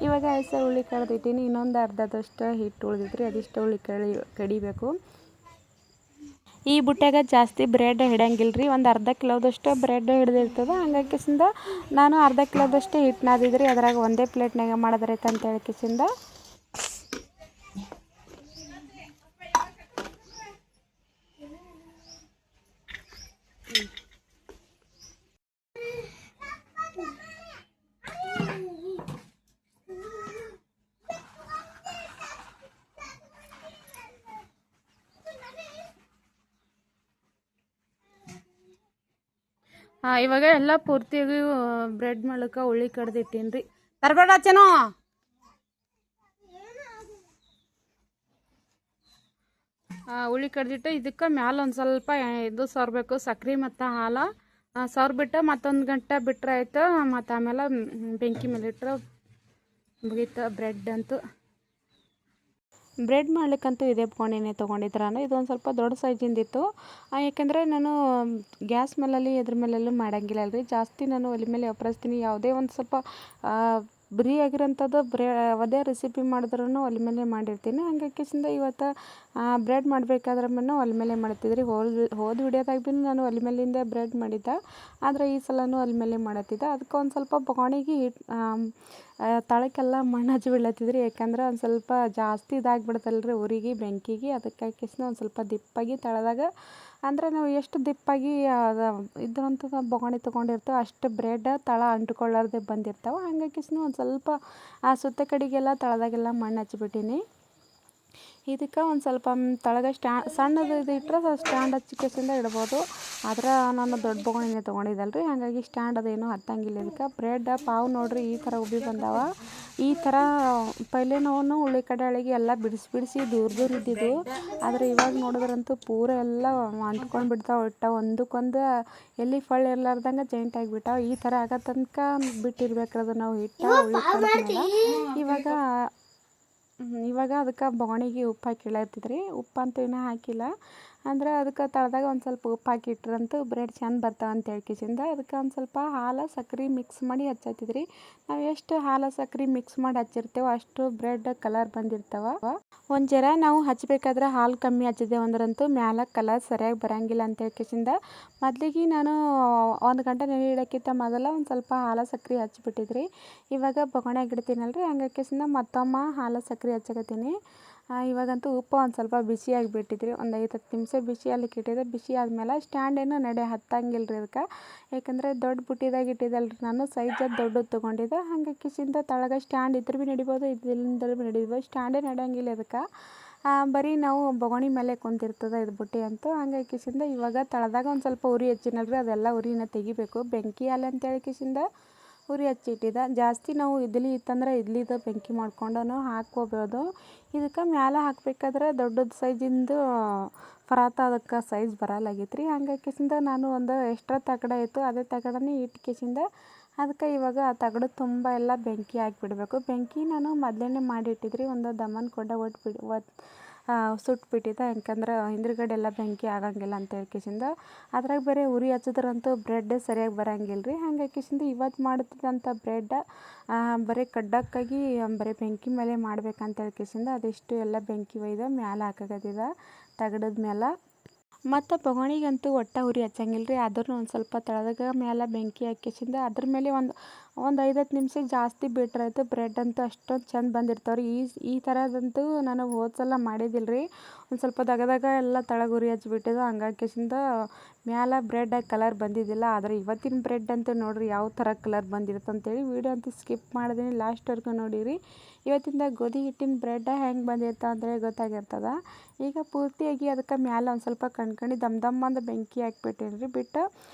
ಇವಾಗ ಉಳ್ಳಿ ಕಡ್ದಿಟ್ಟಿನಿ, ಇನ್ನೊಂದು ಅರ್ಧದಷ್ಟು ಹಿಟ್ಟು ಉಳಿದಿದ್ರಿ, ಅದಿಷ್ಟು ಉಳ್ಳಿ ಕಡಿಬೇಕು. ಈ ಬುಟ್ಟ್ಯಾಗ ಜಾಸ್ತಿ ಬ್ರೆಡ್ ಹಿಡಂಗಿಲ್ಲ ರೀ, ಒಂದು ಅರ್ಧ ಕಿಲೋದಷ್ಟು ಬ್ರೆಡ್ ಹಿಡ್ದಿರ್ತದೆ. ಹಂಗಾಕಿಸಿಂದ ನಾನು ಅರ್ಧ ಕಿಲೋದಷ್ಟು ಹಿಟ್ಟು ನಾದಿದ್ರಿ, ಅದ್ರಾಗ ಒಂದೇ ಪ್ಲೇಟ್ನಾಗ ಮಾಡಿದ್ರೈತೆ ಅಂತ ಹೇಳ್ಕಿಸಿಂದ ಇವಾಗ ಎಲ್ಲ ಪೂರ್ತಿಯಾಗಿ ಬ್ರೆಡ್ ಮಾಡ್ಲಿಕ್ಕೆ ಉಳ್ಳಿ ಕಡ್ದಿಟ್ಟೀನಿ ರೀ. ತರಬೇಡ ಚೆನ್ನೋ, ಉಳ್ಳಿ ಕಡ್ದಿಟ್ಟು ಇದಕ್ಕೆ ಮ್ಯಾಲೆ ಒಂದು ಸ್ವಲ್ಪ ಇದು ಸೋರ್ಬೇಕು, ಸಕ್ರೆ ಮತ್ತು ಹಾಲು ಸೋರ್ಬಿಟ್ಟು ಮತ್ತೊಂದು ಗಂಟೆ ಬಿಟ್ಟರೆ ಆಯ್ತು. ಮತ್ತು ಆಮೇಲೆ ಬೆಂಕಿ ಮೇಲೆ ಇಟ್ಟರೆ ಮುಗೀತು ಬ್ರೆಡ್ ಅಂತೂ. ಬ್ರೆಡ್ ಮಾಡ್ಲಿಕ್ಕಂತೂ ಇದೇ ಬೋಣಿನೇ ತೊಗೊಂಡಿದ್ದೆ ನಾನು. ಇದೊಂದು ಸ್ವಲ್ಪ ದೊಡ್ಡ ಸೈಜಿಂದಿತ್ತು, ಯಾಕೆಂದರೆ ನಾನು ಗ್ಯಾಸ್ ಮೇಲಲ್ಲಿ ಇದ್ರ ಮೇಲೆಲ್ಲೂ ಮಾಡೋಂಗಿಲ್ಲ ಅಲ್ರಿ, ಜಾಸ್ತಿ ನಾನು ಒಲೆ ಮೇಲೆ ಒಪ್ಪರಿಸ್ತೀನಿ. ಯಾವುದೇ ಒಂದು ಸ್ವಲ್ಪ ಬರೀ ಆಗಿರೋಂಥದ್ದು ಅದೇ ರೆಸಿಪಿ ಮಾಡಿದ್ರೂ ಒಲೆ ಮೇಲೆ ಮಾಡಿರ್ತೀನಿ. ಹಂಗಾಕಿಸಿಂದ ಇವತ್ತು ಬ್ರೆಡ್ ಮಾಡಬೇಕಾದ್ರೆ ಒಲೆ ಮೇಲೆ ಮಾಡ್ತಿದ್ರಿ. ಹೋದ ವಿಡಿಯೋದಾಗ ಭೀ ನಾನು ಒಲೆ ಮೇಲಿಂದ ಬ್ರೆಡ್ ಮಾಡಿದ್ದೆ, ಆದರೆ ಈ ಸಲನೂ ಒಲೆ ಮೇಲೆ ಮಾಡತ್ತಿದ್ದೆ. ಅದಕ್ಕೆ ಒಂದು ಸ್ವಲ್ಪ ಬೋಣಿಗೆ ತಳಕ್ಕೆಲ್ಲ ಮಣ್ಣು ಹಚ್ಚಿ ಬಿಡ್ಲತ್ತಿದ್ರಿ, ಯಾಕಂದ್ರೆ ಒಂದು ಸ್ವಲ್ಪ ಜಾಸ್ತಿ ಇದಾಗಿಬಿಡ್ತಲ್ರಿ ಉರಿಗೆ ಬೆಂಕಿಗೆ. ಅದಕ್ಕೆ ಒಂದು ಸ್ವಲ್ಪ ದಿಪ್ಪಾಗಿ ತಳದಾಗ, ಅಂದರೆ ನಾವು ಎಷ್ಟು ದಿಪ್ಪಾಗಿ ಇದ್ರಂಥದ್ದು ಬೋಗಣಿ ತೊಗೊಂಡಿರ್ತೇವೆ ಅಷ್ಟು ಬ್ರೆಡ್ ತಳ ಅಂಟ್ಕೊಳ್ಳಾರ್ದೆ ಬಂದಿರ್ತಾವೆ. ಹಂಗಾಗಿ ಒಂದು ಸ್ವಲ್ಪ ಆ ಸುತ್ತ ಕಡೆಗೆಲ್ಲ ತಳದಾಗೆಲ್ಲ ಮಣ್ಣು ಹಚ್ಚಿಬಿಟ್ಟೀನಿ. ಇದಕ್ಕೆ ಒಂದು ಸ್ವಲ್ಪ ತಳಗ ಸಣ್ಣದು ಇದು ಇಟ್ಟರೆ ಸ್ಟ್ಯಾಂಡ್ ಹಚ್ಚಿಕೆಸಿಂದ ಇಡ್ಬೋದು, ಆದ್ರೆ ನಾನು ದೊಡ್ಡ ಬೋಗಣಿನೇ ತೊಗೊಂಡಿದ್ದಲ್ರಿ, ಹಾಗಾಗಿ ಸ್ಟ್ಯಾಂಡ್ ಅದೇನು ಹತ್ತಂಗಿಲ್ಲ. ಇದಕ್ಕೆ ಬ್ರೆಡ್ ಪಾವು ನೋಡ್ರಿ ಈ ಥರ ಉಬ್ಬಿ ಬಂದಾವ. ಈ ಥರ ಪೈಲೆ ನಾವು ಉಳ್ಳಿ ಕಡ್ಡಿಗೆ ಎಲ್ಲ ಬಿಡಿಸಿ ದೂರ ಇದ್ದಿದ್ದು, ಆದರೆ ಇವಾಗ ನೋಡಿದ್ರಂತೂ ಪೂರ ಎಲ್ಲ ಅಂಟ್ಕೊಂಡು ಬಿಡ್ತಾವೆ. ಒಂದಕ್ಕೊಂದು ಎಲ್ಲಿ ಫಳ್ಳಿ ಇರ್ಲಾರ್ದಂಗೆ ಜಾಯಿಂಟ್ ಆಗಿಬಿಟ್ಟಾವೆ. ಈ ಥರ ಆಗೋ ತನಕ ಬಿಟ್ಟಿರ್ಬೇಕ್ರದು ನಾವು ಹಿಟ್ಟು ಉಳ್ಳಿ ಕಡ್ದ್ಮೇಲೆ. ಇವಾಗ ಅದಕ್ಕೆ ಬೋಗಣಿಗೆ ಉಪ್ಪು ಹಾಕಿ ಇಡತ್ತಿದ್ರಿ. ಉಪ್ಪಂತೂ ಇನ್ನೂ ಹಾಕಿಲ್ಲ, ಅಂದರೆ ಅದಕ್ಕೆ ತಳದಾಗ ಒಂದು ಸ್ವಲ್ಪ ಉಪ್ಪು ಹಾಕಿ ಇಟ್ರಂತೂ ಬ್ರೆಡ್ ಚೆಂದ ಬರ್ತಾವೆ ಅಂತ ಹೇಳ್ಕಿಸಿಂದ ಅದಕ್ಕೆ ಒಂದು ಸ್ವಲ್ಪ ಹಾಲು ಸಕ್ರೆ ಮಿಕ್ಸ್ ಮಾಡಿ ಹಚ್ಚತ್ತಿದ್ರಿ. ನಾವು ಎಷ್ಟು ಹಾಲು ಸಕ್ರೆ ಮಿಕ್ಸ್ ಮಾಡಿ ಹಚ್ಚಿರ್ತೇವೆ ಅಷ್ಟು ಬ್ರೆಡ್ ಕಲರ್ ಬಂದಿರ್ತಾವೆ. ಒಂದು ಜರ ನಾವು ಹಚ್ಚಬೇಕಾದ್ರೆ ಹಾಲು ಕಮ್ಮಿ ಹಚ್ಚಿದ್ದೇವೆ ಅಂದ್ರಂತೂ ಮ್ಯಾಲ ಕಲರ್ ಸರಿಯಾಗಿ ಬರೋಂಗಿಲ್ಲ ಅಂತ ಹೇಳ್ಕಿಸಿಂದ ಮೊದಲಿಗೆ ನಾನು 1 ಗಂಟೆ ನೆನೆ ಇಡೋಕ್ಕಿಂತ ಮೊದಲು ಒಂದು ಸ್ವಲ್ಪ ಹಾಲು ಸಕ್ರೆ ಹಚ್ಚಿಬಿಟ್ಟಿದ್ರಿ. ಇವಾಗ ಬೋಗಣ್ಯಾಗ ಇಡ್ತೀನಲ್ರಿ, ಹಂಗಾಕಿಸಿಂದ ಮತ್ತೊಮ್ಮೆ ಹಾಲು ಸಕ್ರೆ ಹಚ್ಚಕತ್ತೀನಿ. ಇವಾಗಂತೂ ಉಪ್ಪು ಒಂದು ಸ್ವಲ್ಪ ಬಿಸಿಯಾಗಿ ಬಿಟ್ಟಿದ್ರಿ, ಒಂದು 5-10 ನಿಮಿಷ ಬಿಸಿಯಲ್ಲಿಕ್ಕೆ ಇಟ್ಟಿದ್ದೆ. ಬಿಸಿ ಆದಮೇಲೆ ಸ್ಟ್ಯಾಂಡೇನು ನಡೆ ಹತ್ತಂಗಿಲ್ಲ ರೀ ಅದಕ್ಕೆ, ಯಾಕಂದರೆ ದೊಡ್ಡ ಬುಟ್ಟಿದಾಗ ಇಟ್ಟಿದ್ದಲ್ಲ ರೀ ನಾನು, ಸೈಜ್ ದೊಡ್ಡದು ತೊಗೊಂಡಿದ್ದೆ. ಹಾಗೆ ಕಿಸಿಂದ ತಳಗ ಸ್ಟ್ಯಾಂಡ್ ಇದ್ರೆ ಭೀ ನಡಿಬೋದು, ಇದ್ದಿಲ್ಲಂದ್ರೆ ಭೀ ನಡಿಬೋದು. ಸ್ಟ್ಯಾಂಡೇ ನಡೆಯಂಗಿಲ್ಲ ಅದಕ್ಕೆ, ಬರೀ ನಾವು ಬೊಗಣಿ ಮೇಲೆ ಕುಂತಿರ್ತದೆ ಇದು ಬುಟ್ಟಿ ಅಂತೂ. ಹಂಗಾಗಿ ಕಿಸಿಂದ ಇವಾಗ ತಳದಾಗ ಒಂದು ಸ್ವಲ್ಪ ಉರಿ ಹಚ್ಚಿನಲ್ರಿ, ಅದೆಲ್ಲ ಉರಿನ ತೆಗಿಬೇಕು. ಬೆಂಕಿ ಅಲ್ಲ ಅಂತೇಳಿ ಕಿಸಿಂದ ಉರಿ ಹಚ್ಚಿಟ್ಟಿದ್ದೆ. ಜಾಸ್ತಿ ನಾವು ಇಡ್ಲಿ ಇತ್ತಂದ್ರೆ ಇಡ್ಲಿದು ಬೆಂಕಿ ಮಾಡ್ಕೊಂಡು ಹಾಕ್ಕೋಬೋದು. ಇದಕ್ಕೆ ಮ್ಯಾಲೆ ಹಾಕ್ಬೇಕಾದ್ರೆ ದೊಡ್ಡದು ಸೈಜಿಂದು ಪರಾತ ಅದಕ್ಕೆ ಸೈಜ್ ಬರಲ್ಲಾಗಿತ್ತು ರೀ. ಹಂಗಾಗಿ ಕಿಸಿಂದ ನಾನು ಒಂದು ಎಕ್ಸ್ಟ್ರಾ ತಗಡ ಇತ್ತು, ಅದೇ ತಗಡನೇ ಇಟ್ಟು ಕಿಸಿಂದ ಅದಕ್ಕೆ ಇವಾಗ ಆ ತಗಡು ತುಂಬ ಎಲ್ಲ ಬೆಂಕಿ ಹಾಕಿಬಿಡ್ಬೇಕು. ಬೆಂಕಿ ನಾನು ಮೊದಲೇ ಮಾಡಿಟ್ಟಿದ್ರಿ, ಒಂದು ದಮನ್ ಕೊಡ ಸುಟ್ಬಿಟ್ಟಿದ್ದೆ, ಯಾಕಂದ್ರೆ ಹಿಂದ್ಗಡೆ ಎಲ್ಲ ಬೆಂಕಿ ಆಗಂಗಿಲ್ಲ ಅಂತೇಳಿ ಕಿಸಿಂದ. ಅದ್ರಾಗ ಬೇರೆ ಉರಿ ಹಚ್ಚಿದ್ರಂತೂ ಬ್ರೆಡ್ ಸರಿಯಾಗಿ ಬರೋಂಗಿಲ್ಲ ರೀ. ಹಂಗಾಗಿ ಕಿಸಿಂದ ಇವತ್ತು ಮಾಡ್ತಿದ್ದಂಥ ಬ್ರೆಡ್ ಬರೀ ಕಡ್ಡಕ್ಕಾಗಿ ಬರೀ ಬೆಂಕಿ ಮೇಲೆ ಮಾಡ್ಬೇಕಂತೇಳಿ ಕಿಸಿಂದ ಅದಿಷ್ಟು ಎಲ್ಲ ಬೆಂಕಿ ಒಯ್ದು ಮ್ಯಾಲೆ ಹಾಕಾಕತ್ತಿದ್ದೆ ತಗಡದ ಮೇಲೆ. ಮತ್ತು ಬೊಗಣಿಗಂತೂ ಒಟ್ಟು ಉರಿ ಹಚ್ಚಂಗಿಲ್ಲ ರೀ, ಆದ್ರೂ ಒಂದು ಸ್ವಲ್ಪ ತಳದಾಗ ಮೇಲೆ ಬೆಂಕಿ ಹಾಕಿಸಿಂದ ಅದ್ರ ಮೇಲೆ ಒಂದು 5-10 ನಿಮಿಷ ಜಾಸ್ತಿ ಬಿಟ್ರಾಯ್ತು. ಬ್ರೆಡ್ ಅಂತೂ ಅಷ್ಟೊಂದು ಚೆಂದ ಬಂದಿರ್ತಾವೆ ರೀ. ಈ ಥರದಂತೂ ನಾನು ಹೋದ ಸಲ ಮಾಡಿದ್ದಿಲ್ಲ ರೀ. ಒಂದು ಸ್ವಲ್ಪ ದಗದಾಗ ಎಲ್ಲ ತಳಗ ಉರಿ ಹಚ್ಬಿಟ್ಟಿದ್ದು, ಹಂಗಾಗಿ ಕಿಸಿಂದ ಮ್ಯಾಲೆ ಬ್ರೆಡ್ಡಾಗಿ ಕಲರ್ ಬಂದಿದ್ದಿಲ್ಲ. ಆದರೆ ಇವತ್ತಿನ ಬ್ರೆಡ್ ಅಂತೂ ನೋಡಿರಿ ಯಾವ ಥರ ಕಲರ್ ಬಂದಿರುತ್ತೆ ಅಂತೇಳಿ ವೀಡಿಯೋ ಅಂತೂ ಸ್ಕಿಪ್ ಮಾಡಿದೀನಿ, ಲಾಸ್ಟ್ವರೆಗೂ ನೋಡಿರಿ. ಇವತ್ತಿಂದ ಗೋಧಿ ಹಿಟ್ಟಿನ ಬ್ರೆಡ್ ಹೆಂಗೆ ಬಂದಿರ್ತಾವೆ ಅಂತೇಳಿ ಗೊತ್ತಾಗಿರ್ತದೆ. ಈಗ ಪೂರ್ತಿಯಾಗಿ ಅದಕ್ಕೆ ಮ್ಯಾಲೆ ಒಂದು ಸ್ವಲ್ಪ ಕಣ್ಕಂಡು ದಮ್ ಅಂದು ಬೆಂಕಿ ಹಾಕ್ಬಿಟ್ಟೇನಿ ರೀ. ಬಿಟ್ಟು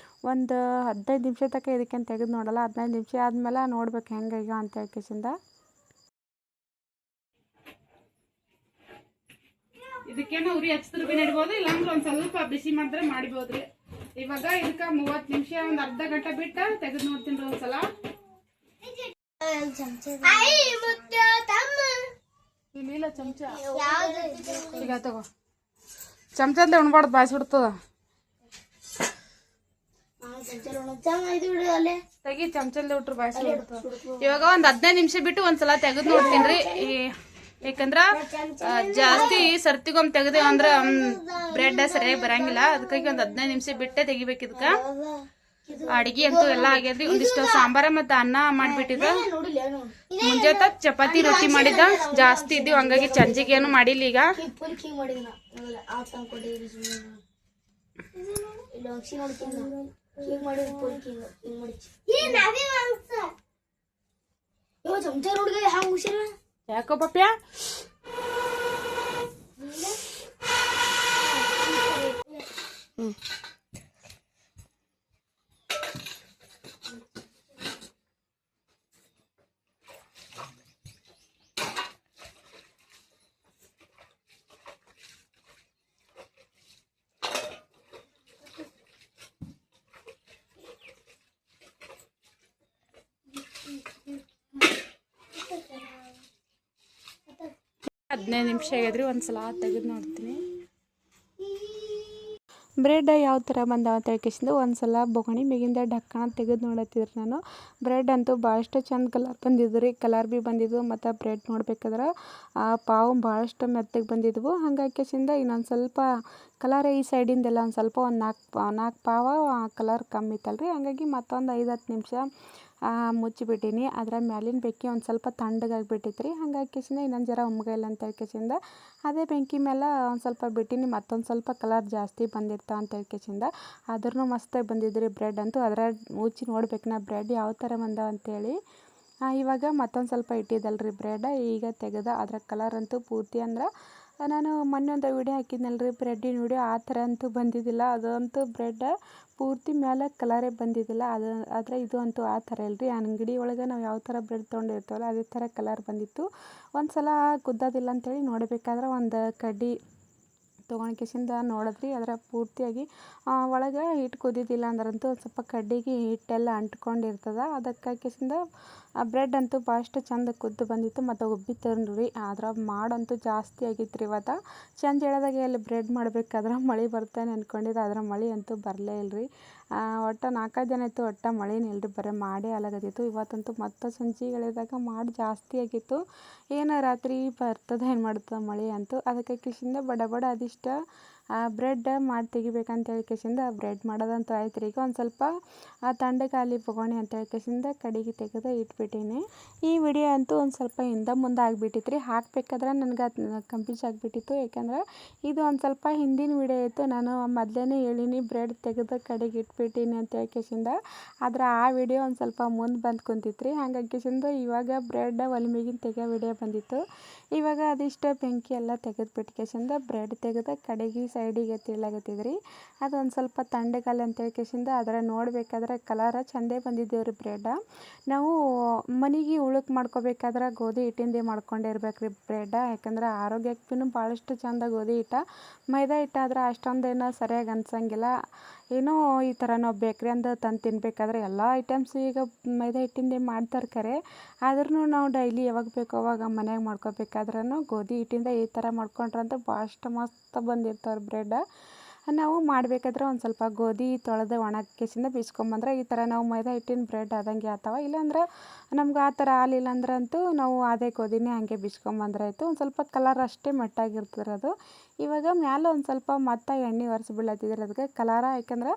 ಒಂದು 15 ನಿಮಿಷ ತನಕ ಇದಕ್ಕೇನು ತೆಗೆದು ನೋಡಲ್ಲ. 15 ನಿಮಿಷ ಆದಮೇಲೆ ನೋಡ್ಬೇಕು ಹೆಂಗೀಗ ಅಂತ ಹೇಳ್ಕಿಸಿಂದ. ಇದಕ್ಕೇನೋ ಉರಿ ಹಚ್ಚಿದ್ರು ಭೀ ನಡಿಬೋದು, ಇಲ್ಲಾಂದ್ರೆ ಒಂದು ಸ್ವಲ್ಪ ಬಿಸಿ ಮಾಡಿದ್ರೆ ಮಾಡಿಬೋದು ರೀ. ಇವಾಗ ಇದಕ್ಕೆ 30 ನಿಮಿಷ ಒಂದು ಅರ್ಧ ಗಂಟೆ ಬಿಟ್ಟು ತೆಗೆದು ನೋಡ್ತೀನಿ ರೀ ಒಂದ್ಸಲ. ಇಲ್ಲ ಚಮಚ ಈಗ ತಗೋ, ಚಮಚದ್ಲೆ ಉಣ್ಬಾರ್ದು, ಬಾಯಿಸ್ಬಿಡ್ತದ. ತೆಗಿ ಚಮಚಲ್ಲೆ ಉಟ್ರು ಬಾಯಿಸ್ಬಿಡ್ತದ. ಇವಾಗ ಒಂದು 15 ನಿಮಿಷ ಬಿಟ್ಟು ಒಂದ್ಸಲ ತೆಗೆದು ನೋಡ್ತೀನಿ ರೀ. ಯಾಕಂದ್ರೆ ಜಾಸ್ತಿ ಸರ್ತಿಗೊಮ್ಮೆ ತೆಗೆದೇವು ಅಂದ್ರೆ ಬ್ರೆಡ್ ಸರಿಯಾಗಿ ಬರಂಗಿಲ್ಲ. ಅದಕ್ಕಾಗಿ ಒಂದು 15 ನಿಮಿಷ ಬಿಟ್ಟೆ ತೆಗಿಬೇಕು. ಇದಕ್ಕೆ ಅಡಿಗೆ ಅಂತೂ ಎಲ್ಲ ಆಗ್ಯದ್ರಿ. ಒಂದಿಷ್ಟು ಸಾಂಬಾರ ಮತ್ತು ಅನ್ನ ಮಾಡಿಬಿಟ್ಟಿದ್ದ. ಮುಂಜಾನೆ ಚಪಾತಿ ರೊಟ್ಟಿ ಮಾಡಿದ್ದ, ಜಾಸ್ತಿ ಇದ್ದೀವಿ, ಹಂಗಾಗಿ ಸಂಜೆಗೆ ಏನು ಮಾಡಿಲ್ಲ. ಈಗ ಯಾಕೋ ಪಪ್ಯ ಹದಿನೈದು ನಿಮಿಷ ಆಗಿದ್ರಿ, ಒಂದ್ಸಲ ತೆಗೆದು ನೋಡ್ತೀನಿ. ಬ್ರೆಡ್ ಯಾವ ಥರ ಬಂದಾವ ಅಂತ ಹೇಳ್ಕಿಸಿಂದ ಒಂದ್ಸಲ ಬೊಗಣಿ ಮೇಗಿಂದ ಢಕ್ಕಣ ತೆಗೆದು ನೋಡತ್ತಿದ್ರಿ ನಾನು. ಬ್ರೆಡ್ ಅಂತೂ ಭಾಳಷ್ಟು ಚಂದ ಕಲರ್ ಬಂದಿದ್ದು ರೀ, ಕಲರ್ ಭೀ ಬಂದಿದ್ವು. ಮತ್ತು ಬ್ರೆಡ್ ನೋಡ್ಬೇಕಾದ್ರೆ ಪಾವು ಭಾಳಷ್ಟು ಮೆತ್ತಗೆ ಬಂದಿದ್ವು. ಹಂಗಾಕಿಸಿಂದ ಇನ್ನೊಂದು ಸ್ವಲ್ಪ ಕಲರ್ ಈ ಸೈಡಿಂದೆಲ್ಲ ಒಂದು ಸ್ವಲ್ಪ ಒಂದು 4 ಪಾವ ಕಲರ್ ಕಮ್ಮಿ ಇತ್ತಲ್ರಿ. ಹಂಗಾಗಿ ಮತ್ತೊಂದು 5-10 ನಿಮಿಷ ಮುಚ್ಚಿಬಿಟ್ಟಿನಿ. ಅದರ ಮ್ಯಾಲಿನ ಬೆಂಕಿ ಒಂದು ಸ್ವಲ್ಪ ತಣ್ಣಗಾಗಿಬಿಟ್ಟಿತ್ತು ರೀ. ಹಂಗಾಕಿಸಿಂದ ಇನ್ನೊಂದು ಜರ ಉಮ್ಗೈಲ್ಲ ಅಂತ ಹೇಳ್ಕಿಸಿಂದ ಅದೇ ಬೆಂಕಿ ಮೇಲೆ ಒಂದು ಸ್ವಲ್ಪ ಬಿಟ್ಟಿನಿ. ಮತ್ತೊಂದು ಸ್ವಲ್ಪ ಕಲರ್ ಜಾಸ್ತಿ ಬಂದಿರ್ತಾವ ಅಂತ ಹೇಳ್ಕಿಸಿಂದ. ಆದ್ರೂ ಮಸ್ತಾಗಿ ಬಂದಿದ್ರಿ ಬ್ರೆಡ್ ಅಂತೂ. ಅದರ ಮುಚ್ಚಿ ನೋಡ್ಬೇಕು ನಾ ಬ್ರೆಡ್ ಯಾವ ಥರ ಬಂದಾವ ಅಂತೇಳಿ. ಇವಾಗ ಮತ್ತೊಂದು ಸ್ವಲ್ಪ ಇಟ್ಟಿದ್ದಲ್ರಿ ಬ್ರೆಡ್, ಈಗ ತೆಗೆದ. ಅದರ ಕಲರ್ ಅಂತೂ ಪೂರ್ತಿ ಅಂದ್ರೆ ನಾನು ಮೊನ್ನೆ ಒಂದು ವಿಡಿಯೋ ಹಾಕಿದ್ನಲ್ರಿ ಬ್ರೆಡ್ಡಿನ ವಿಡಿಯೋ, ಆ ಥರ ಅಂತೂ ಬಂದಿದ್ದಿಲ್ಲ. ಅದಂತೂ ಬ್ರೆಡ್ ಪೂರ್ತಿ ಮೇಲೆ ಕಲರೇ ಬಂದಿದ್ದಿಲ್ಲ. ಆದರೆ ಇದು ಅಂತೂ ಆ ಥರ ಇಲ್ರಿ. ಅಂಗಡಿ ಒಳಗೆ ನಾವು ಯಾವ ಥರ ಬ್ರೆಡ್ ತೊಗೊಂಡಿರ್ತೀವಲ್ಲ ಅದೇ ಥರ ಕಲರ್ ಬಂದಿತ್ತು. ಒಂದು ಸಲ ಕುದ್ದೋದಿಲ್ಲ ಅಂತೇಳಿ ನೋಡಬೇಕಾದ್ರೆ ಒಂದು ಕಡ್ಡಿ ತೊಗೊಂಡ್ಕಿಸಿಂದ ನೋಡಿದ್ರಿ, ಅದರ ಪೂರ್ತಿಯಾಗಿ ಒಳಗೆ ಹಿಟ್ಟು ಕುದ್ದಿದ್ದಿಲ್ಲ ಅಂದ್ರಂತೂ ಒಂದು ಸ್ವಲ್ಪ ಕಡ್ಡಿಗೆ ಹಿಟ್ಟೆಲ್ಲ ಅಂಟ್ಕೊಂಡಿರ್ತದೆ. ಅದಕ್ಕಾಗಿಸಿಂದ ಆ ಬ್ರೆಡ್ ಅಂತೂ ಭಾಳಷ್ಟು ಚಂದ ಕುದ್ದು ಬಂದಿತ್ತು ಮತ್ತು ಉಬ್ಬಿತ್ತು ರೀ. ಆದ್ರೆ ಮಾಡಂತೂ ಜಾಸ್ತಿ ಆಗಿತ್ತು ರೀ ಇವತ್ತು. ಸಂಜೆ ಹೇಳೋದಾಗ ಎಲ್ಲಿ ಬ್ರೆಡ್ ಮಾಡಬೇಕಾದ್ರೆ ಮಳೆ ಬರ್ತಾನೆ ಅಂದ್ಕೊಂಡಿದ್ದೆ, ಆದರೆ ಮಳೆ ಅಂತೂ ಬರಲೇ ಇಲ್ಲ ರೀ. ಒಟ್ಟು 4-5 ದಿನ ಆಯಿತು, ಒಟ್ಟು ಮಳೆನೇ ಇಲ್ಲರಿ, ಬರೀ ಮಾಡೇ ಆಲಾಗತ್ತಿತ್ತು. ಇವತ್ತಂತೂ ಮತ್ತೆ ಸಂಜೆ ಹೇಳಿದಾಗ ಮಾಡಿ ಜಾಸ್ತಿ ಆಗಿತ್ತು. ಏನೋ ರಾತ್ರಿ ಬರ್ತದೆ ಏನು ಮಾಡ್ತದೆ ಮಳೆ ಅಂತೂ. ಅದಕ್ಕೆ ಕಿಸಿಂದ ಬಡ ಅದಿಷ್ಟ ಬ್ರೆಡ್ ಮಾಡಿ ತೆಗಿಬೇಕಂತ ಹೇಳ್ಕೇಸಿಂದ ಬ್ರೆಡ್ ಮಾಡೋದಂತೂ ಆಯ್ತು ರೀ. ಈಗ ಒಂದು ಸ್ವಲ್ಪ ತಣ್ಣಗಾಲಿ ಬೊಗಣಿ ಅಂತ ಹೇಳ್ಕೇಸಿಂದ ಕಡೆಗೆ ತೆಗೆದು ಇಟ್ಬಿಟ್ಟೀನಿ. ಈ ವಿಡಿಯೋ ಅಂತೂ ಒಂದು ಸ್ವಲ್ಪ ಹಿಂದೆ ಮುಂದೆ ಆಗಿಬಿಟ್ಟಿತ್ತು ರೀ. ಹಾಕಬೇಕಾದ್ರೆ ನನಗೆ ಕನ್ಫ್ಯೂಸ್ ಆಗಿಬಿಟ್ಟಿತ್ತು. ಯಾಕಂದ್ರೆ ಇದು ಒಂದು ಸ್ವಲ್ಪ ಹಿಂದಿನ ವಿಡಿಯೋ ಇತ್ತು. ನಾನು ಮೊದಲೇ ಹೇಳೀನಿ ಬ್ರೆಡ್ ತೆಗೆದು ಕಡೆಗೆ ಇಟ್ಬಿಟ್ಟೀನಿ ಅಂತ ಹೇಳ್ಕೇಸಿಂದ. ಆದ್ರೆ ಆ ವಿಡಿಯೋ ಒಂದು ಸ್ವಲ್ಪ ಮುಂದೆ ಬಂದು ಕುಂತಿತ್ತು ರೀ. ಹಾಗಾಗಿಸಿಂದ ಇವಾಗ ಬ್ರೆಡ್ ಒಲಿಮೆಗಿನ ತೆಗಿಯೋ ವಿಡಿಯೋ ಬಂದಿತ್ತು. ಇವಾಗ ಅದಿಷ್ಟು ಬೆಂಕಿ ಎಲ್ಲ ತೆಗೆದು ಬಿಟ್ಕೇಸಿಂದ ಬ್ರೆಡ್ ತೆಗೆದು ಕಡೆಗೆ ಸೈಡಿಗೆ ತಿಳ್ಳಾಗತ್ತಿದ್ರಿ. ಅದು ಒಂದು ಸ್ವಲ್ಪ ತಣ್ಣಗಾಲ ಅಂತ ಹೇಳ್ಕೇಸಿಂದ ಅದರ ನೋಡಬೇಕಾದ್ರೆ ಕಲರ ಚಂದೇ ಬಂದಿದ್ದೇವೆ ರೀ ಬ್ರೆಡ್. ನಾವು ಮನೆಗೆ ಉಳುಕ್ ಮಾಡ್ಕೋಬೇಕಾದ್ರೆ ಗೋಧಿ ಹಿಟ್ಟಿಂದೇ ಮಾಡ್ಕೊಂಡಿರ್ಬೇಕು ರೀ ಬ್ರೆಡ್. ಯಾಕಂದ್ರೆ ಆರೋಗ್ಯಕ್ಕೂ ಭಾಳಷ್ಟು ಚಂದ ಗೋಧಿ ಹಿಟ್ಟು. ಮೈದಾ ಹಿಟ್ಟಾದ್ರೆ ಅಷ್ಟೊಂದೇನೋ ಸರಿಯಾಗಿ ಅನ್ಸಂಗಿಲ್ಲ. ಏನೋ ಈ ಥರ ನಾವು ಬೇಕ್ರಿಯಿಂದ ತಂದು ತಿನ್ಬೇಕಾದ್ರೆ ಎಲ್ಲ ಐಟಮ್ಸ್ ಈಗ ಮೈದಾ ಹಿಟ್ಟಿಂದೇ ಮಾಡ್ತಾರೆ ಖರೆ. ಆದ್ರೂ ನಾವು ಡೈಲಿ ಯಾವಾಗ ಬೇಕೋ ಅವಾಗ ಮನ್ಯಾಗ ಮಾಡ್ಕೋಬೇಕಾದ್ರೂ ಗೋಧಿ ಹಿಟ್ಟಿಂದ ಈ ಥರ ಮಾಡ್ಕೊಂಡ್ರಂತೂ ಭಾಳಷ್ಟು ಮಸ್ತ್ ಬಂದಿರ್ತಾವೆ ಬ್ರೆಡ್. ನಾವು ಮಾಡಬೇಕಾದ್ರೆ ಒಂದು ಸ್ವಲ್ಪ ಗೋಧಿ ತೊಳೆದು ಒಣಗಿಸಿಂದ ಬೀಸ್ಕೊಂಬಂದ್ರೆ ಈ ಥರ ನಾವು ಮೈದಾ ಹಿಟ್ಟಿನ ಬ್ರೆಡ್ ಆದಂಗೆ ಆಗ್ತಾವೆ. ಇಲ್ಲಾಂದ್ರೆ ನಮ್ಗೆ ಆ ಥರ ಆಗಲಿಲ್ಲ ಅಂದ್ರಂತೂ ನಾವು ಅದೇ ಗೋಧಿನೇ ಹಾಗೆ ಬೀಸ್ಕೊಂಬಂದ್ರಾಯ್ತು. ಒಂದು ಸ್ವಲ್ಪ ಕಲರ್ ಅಷ್ಟೇ ಮಟ್ಟಾಗಿರ್ತದೆ ಅದು. ಇವಾಗ ಮ್ಯಾಲೆ ಒಂದು ಸ್ವಲ್ಪ ಮತ್ತೆ ಎಣ್ಣೆ ಒರೆಸ್ಬಿಡ್ಲತ್ತಿದ್ರೆ ಅದಕ್ಕೆ ಕಲರ. ಯಾಕಂದ್ರೆ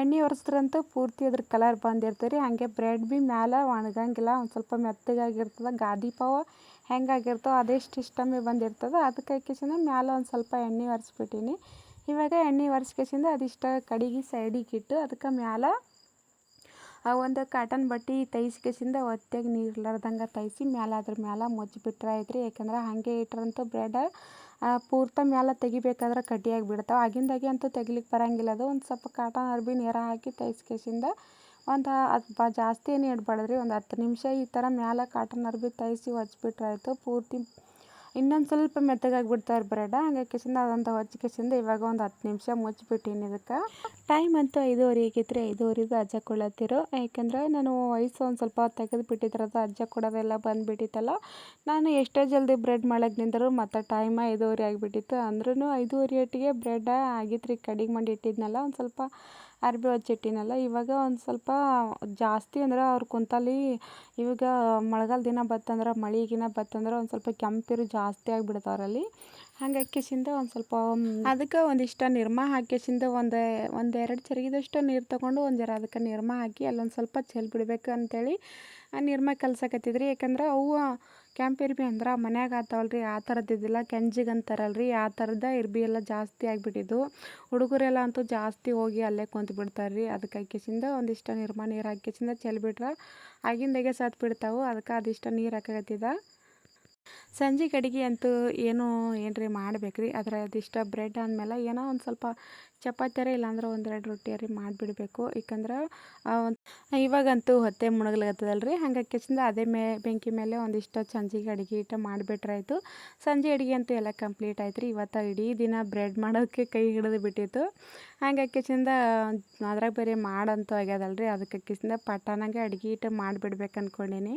ಎಣ್ಣೆ ಒರೆಸಿದ್ರಂತೂ ಪೂರ್ತಿ ಅದ್ರ ಕಲರ್ ಬಂದಿರ್ತದೆ ರೀ. ಹಾಗೆ ಬ್ರೆಡ್ ಭೀ ಮ್ಯಾಲೆ ಒಣಗಂಗಿಲ್ಲ, ಒಂದು ಸ್ವಲ್ಪ ಮೆತ್ತಗಾಗಿರ್ತದೆ. ಗಾದಿ ಪಾವ ಹೆಂಗಾಗಿರ್ತೋ ಅದೇ ಸಿಸ್ಟಮೇ ಬಂದಿರ್ತದೆ. ಅದಕ್ಕೆ ಹಾಕಿಸಿಂದ ಮ್ಯಾಲೆ ಒಂದು ಸ್ವಲ್ಪ ಎಣ್ಣೆ ಒರೆಸ್ಬಿಟ್ಟೀನಿ. ಇವಾಗ ಎಣ್ಣೆ ಒರೆಸ್ಕೇಸಿಂದ ಅದಿಷ್ಟು ಕಡೆಗೆ ಸೈಡಿಗೆ ಇಟ್ಟು ಅದಕ್ಕೆ ಮ್ಯಾಲೆ ಒಂದು ಕಾಟನ್ ಬಟ್ಟೆ ತೈಸ್ಕೇಸಿಂದ ಒತ್ತೆಗೆ ನೀರ್ಲಾರ್ದಂಗೆ ತೈಸಿ ಮ್ಯಾಲೆ ಅದ್ರ ಮ್ಯಾಲೆ ಮುಚ್ಚಿಬಿಟ್ರೆ ಆಯ್ತು ರೀ. ಯಾಕಂದ್ರೆ ಹಾಗೆ ಇಟ್ರಂತೂ ಬ್ರೆಡ್ ಪೂರ್ತಿ ಮ್ಯಾಲೆ ತೆಗಿಬೇಕಾದ್ರೆ ಕಡ್ಡಿಯಾಗಿ ಬಿಡ್ತಾವೆ. ಆಗಿಂದಾಗೆ ಅಂತೂ ತೆಗಿಲಿಕ್ಕೆ ಬರೋಂಗಿಲ್ಲ. ಅದು ಒಂದು ಸ್ವಲ್ಪ ಕಾಟನ್ ಅರ್ಬಿ ನೀರು ಹಾಕಿ ತೈಸ್ಕೇಸಿಂದ ಒಂದು ಅದು ಜಾಸ್ತಿ ಏನು ಇಡಬಾರ್ದ್ರಿ. ಒಂದು 10 ನಿಮಿಷ ಈ ಥರ ಮ್ಯಾಲೆ ಕಾಟನ್ ಅರ್ಬಿ ತೈಸಿ ಹೊಚ್ಬಿಟ್ರೆ ಆಯಿತು. ಪೂರ್ತಿ ಇನ್ನೊಂದು ಸ್ವಲ್ಪ ಮೆತ್ತಗಾಗಿಬಿಡ್ತಾರೆ ಬ್ರೆಡ್. ಹಾಗಾಗಿಸಿಂದ ಅದಂತ ಹೊಚ್ಕೇಸಿಂದ ಇವಾಗ ಒಂದು 10 ನಿಮಿಷ ಮುಚ್ಚಿಬಿಟ್ಟೀನಿ. ಇದಕ್ಕೆ ಟೈಮ್ ಅಂತೂ 5:30 ಆಗೈತ್ರಿ. 5:30ಗೆ ಅಜ್ಜ ಕೊಡತ್ತಿರು. ಯಾಕಂದ್ರೆ ನಾನು ವಯಸ್ಸು ಒಂದು ಸ್ವಲ್ಪ ತೆಗೆದು ಬಿಟ್ಟಿದ್ರದು ಅಜ್ಜ ಕೊಡೋದೆಲ್ಲ ಬಂದುಬಿಟ್ಟಿತ್ತಲ್ಲ. ನಾನು ಎಷ್ಟೇ ಜಲ್ದಿ ಬ್ರೆಡ್ ಮಾಡಕ್ಕೆ ನಿಂತರೂ ಮತ್ತು ಟೈಮ್ 5:30 ಆಗಿಬಿಟ್ಟಿತ್ತು. ಅಂದ್ರೂ 5:30 ಒಟ್ಟಿಗೆ ಬ್ರೆಡ್ ಆಗಿತ್ತು ರೀ. ಕಡಿಗೆ ಮಾಡಿ ಇಟ್ಟಿದ್ನಲ್ಲ, ಒಂದು ಸ್ವಲ್ಪ ಅರ್ಬಿ ಹೊಚ್ಚಿಟ್ಟಿನಲ್ಲ. ಇವಾಗ ಒಂದು ಸ್ವಲ್ಪ ಜಾಸ್ತಿ ಅಂದ್ರೆ ಅವ್ರ ಕುಂತಲ್ಲಿ ಇವಾಗ ಮಳೆಗಾಲ ದಿನ ಬತ್ತಂದ್ರೆ ಮಳೆಗಿನ ಬತ್ತಂದ್ರೆ ಒಂದು ಸ್ವಲ್ಪ ಕೆಂಪಿರು ಜಾಸ್ತಿ ಆಗಿಬಿಡ್ತಾವ್ರಲ್ಲಿ. ಹಾಗಾಕಿಸಿಂದ ಒಂದು ಸ್ವಲ್ಪ ಅದಕ್ಕೆ ಒಂದಿಷ್ಟು ನಿರ್ಮ ಹಾಕಿಸಿಂದ ಒಂದೆರಡು ಚರಿಗಿದಷ್ಟು ನೀರು ತೊಗೊಂಡು ಒಂದು ಜರ ಅದಕ್ಕೆ ನಿರ್ಮ ಹಾಕಿ ಅಲ್ಲೊಂದು ಸ್ವಲ್ಪ ಚೆಲ್ಲಿ ಬಿಡ್ಬೇಕು ಅಂತೇಳಿ ಆ ನಿರ್ಮ ಕಲ್ಸಕತ್ತಿದ್ರಿ. ಯಾಕಂದ್ರೆ ಅವು ಕೆಂಪು ಇರ್ಬಿ ಅಂದ್ರೆ ಮನ್ಯಾಗ ಆತಾವಲ್ರಿ, ಆ ಥರದ್ದಿದ್ದಿಲ್ಲ. ಕೆಂಜಿಗೆ ಅಂತಾರಲ್ರಿ, ಆ ಥರದ ಇರ್ಬಿ ಎಲ್ಲ ಜಾಸ್ತಿ ಆಗಿಬಿಟ್ಟಿದ್ದು. ಹುಡುಗರೆಲ್ಲ ಅಂತೂ ಜಾಸ್ತಿ ಹೋಗಿ ಅಲ್ಲೇ ಕುಂತು ಬಿಡ್ತಾರೆ ರೀ. ಅದಕ್ಕೆ ಹಾಕಿಸಿಂದ ಒಂದಿಷ್ಟು ನಿರ್ಮ ನೀರು ಹಾಕಿಸಿಂದ ಚೆಲ್ಬಿಟ್ರೆ ಆಗಿಂದಾಗೆ ಸತ್ತು ಬಿಡ್ತಾವೆ. ಅದಕ್ಕೆ ಅದಿಷ್ಟು ನೀರು ಹಾಕಕತ್ತಿದ್ದ. ಸಂಜೆ ಕಡೆಗೆ ಅಂತೂ ಏನ್ರಿ ಮಾಡ್ಬೇಕ್ರಿ. ಅದರ ಅದಿಷ್ಟು ಬ್ರೆಡ್ ಆದಮೇಲೆ ಏನೋ ಒಂದು ಸ್ವಲ್ಪ ಚಪಾತಿಯರ ಇಲ್ಲಾಂದ್ರೆ 1-2 ರೊಟ್ಟಿಯರಿ ಮಾಡಿಬಿಡ್ಬೇಕು. ಯಾಕಂದ್ರೆ ಇವಾಗಂತೂ ಹೊಟ್ಟೆ ಮುಣಗ್ಲಾಗತ್ತದಲ್ರಿ. ಹಾಗಾಗಿಸಿಂದ ಅದೇ ಬೆಂಕಿ ಮೇಲೆ ಒಂದಿಷ್ಟು ಸಂಜೆಗೆ ಅಡುಗೆ ಇಟ್ಟು ಮಾಡಿಬಿಟ್ರಾಯ್ತು. ಸಂಜೆ ಅಡುಗೆ ಅಂತೂ ಎಲ್ಲ ಕಂಪ್ಲೀಟ್ ಆಯ್ತು ರೀ. ಇವತ್ತು ಇಡೀ ದಿನ ಬ್ರೆಡ್ ಮಾಡೋಕ್ಕೆ ಕೈ ಹಿಡಿದು ಬಿಟ್ಟಿತ್ತು. ಹಾಗಾಗಿಸಿಂದ ಅದ್ರಾಗ ಬೇರೆ ಮಾಡಂತೂ ಆಗ್ಯದಲ್ರಿ. ಅದಕ್ಕಾಗಿಸಿಂದ ಪಟಾನಾಗೆ ಅಡುಗೆ ಇಟ್ಟು ಮಾಡಿಬಿಡ್ಬೇಕು ಅಂದ್ಕೊಂಡೀನಿ.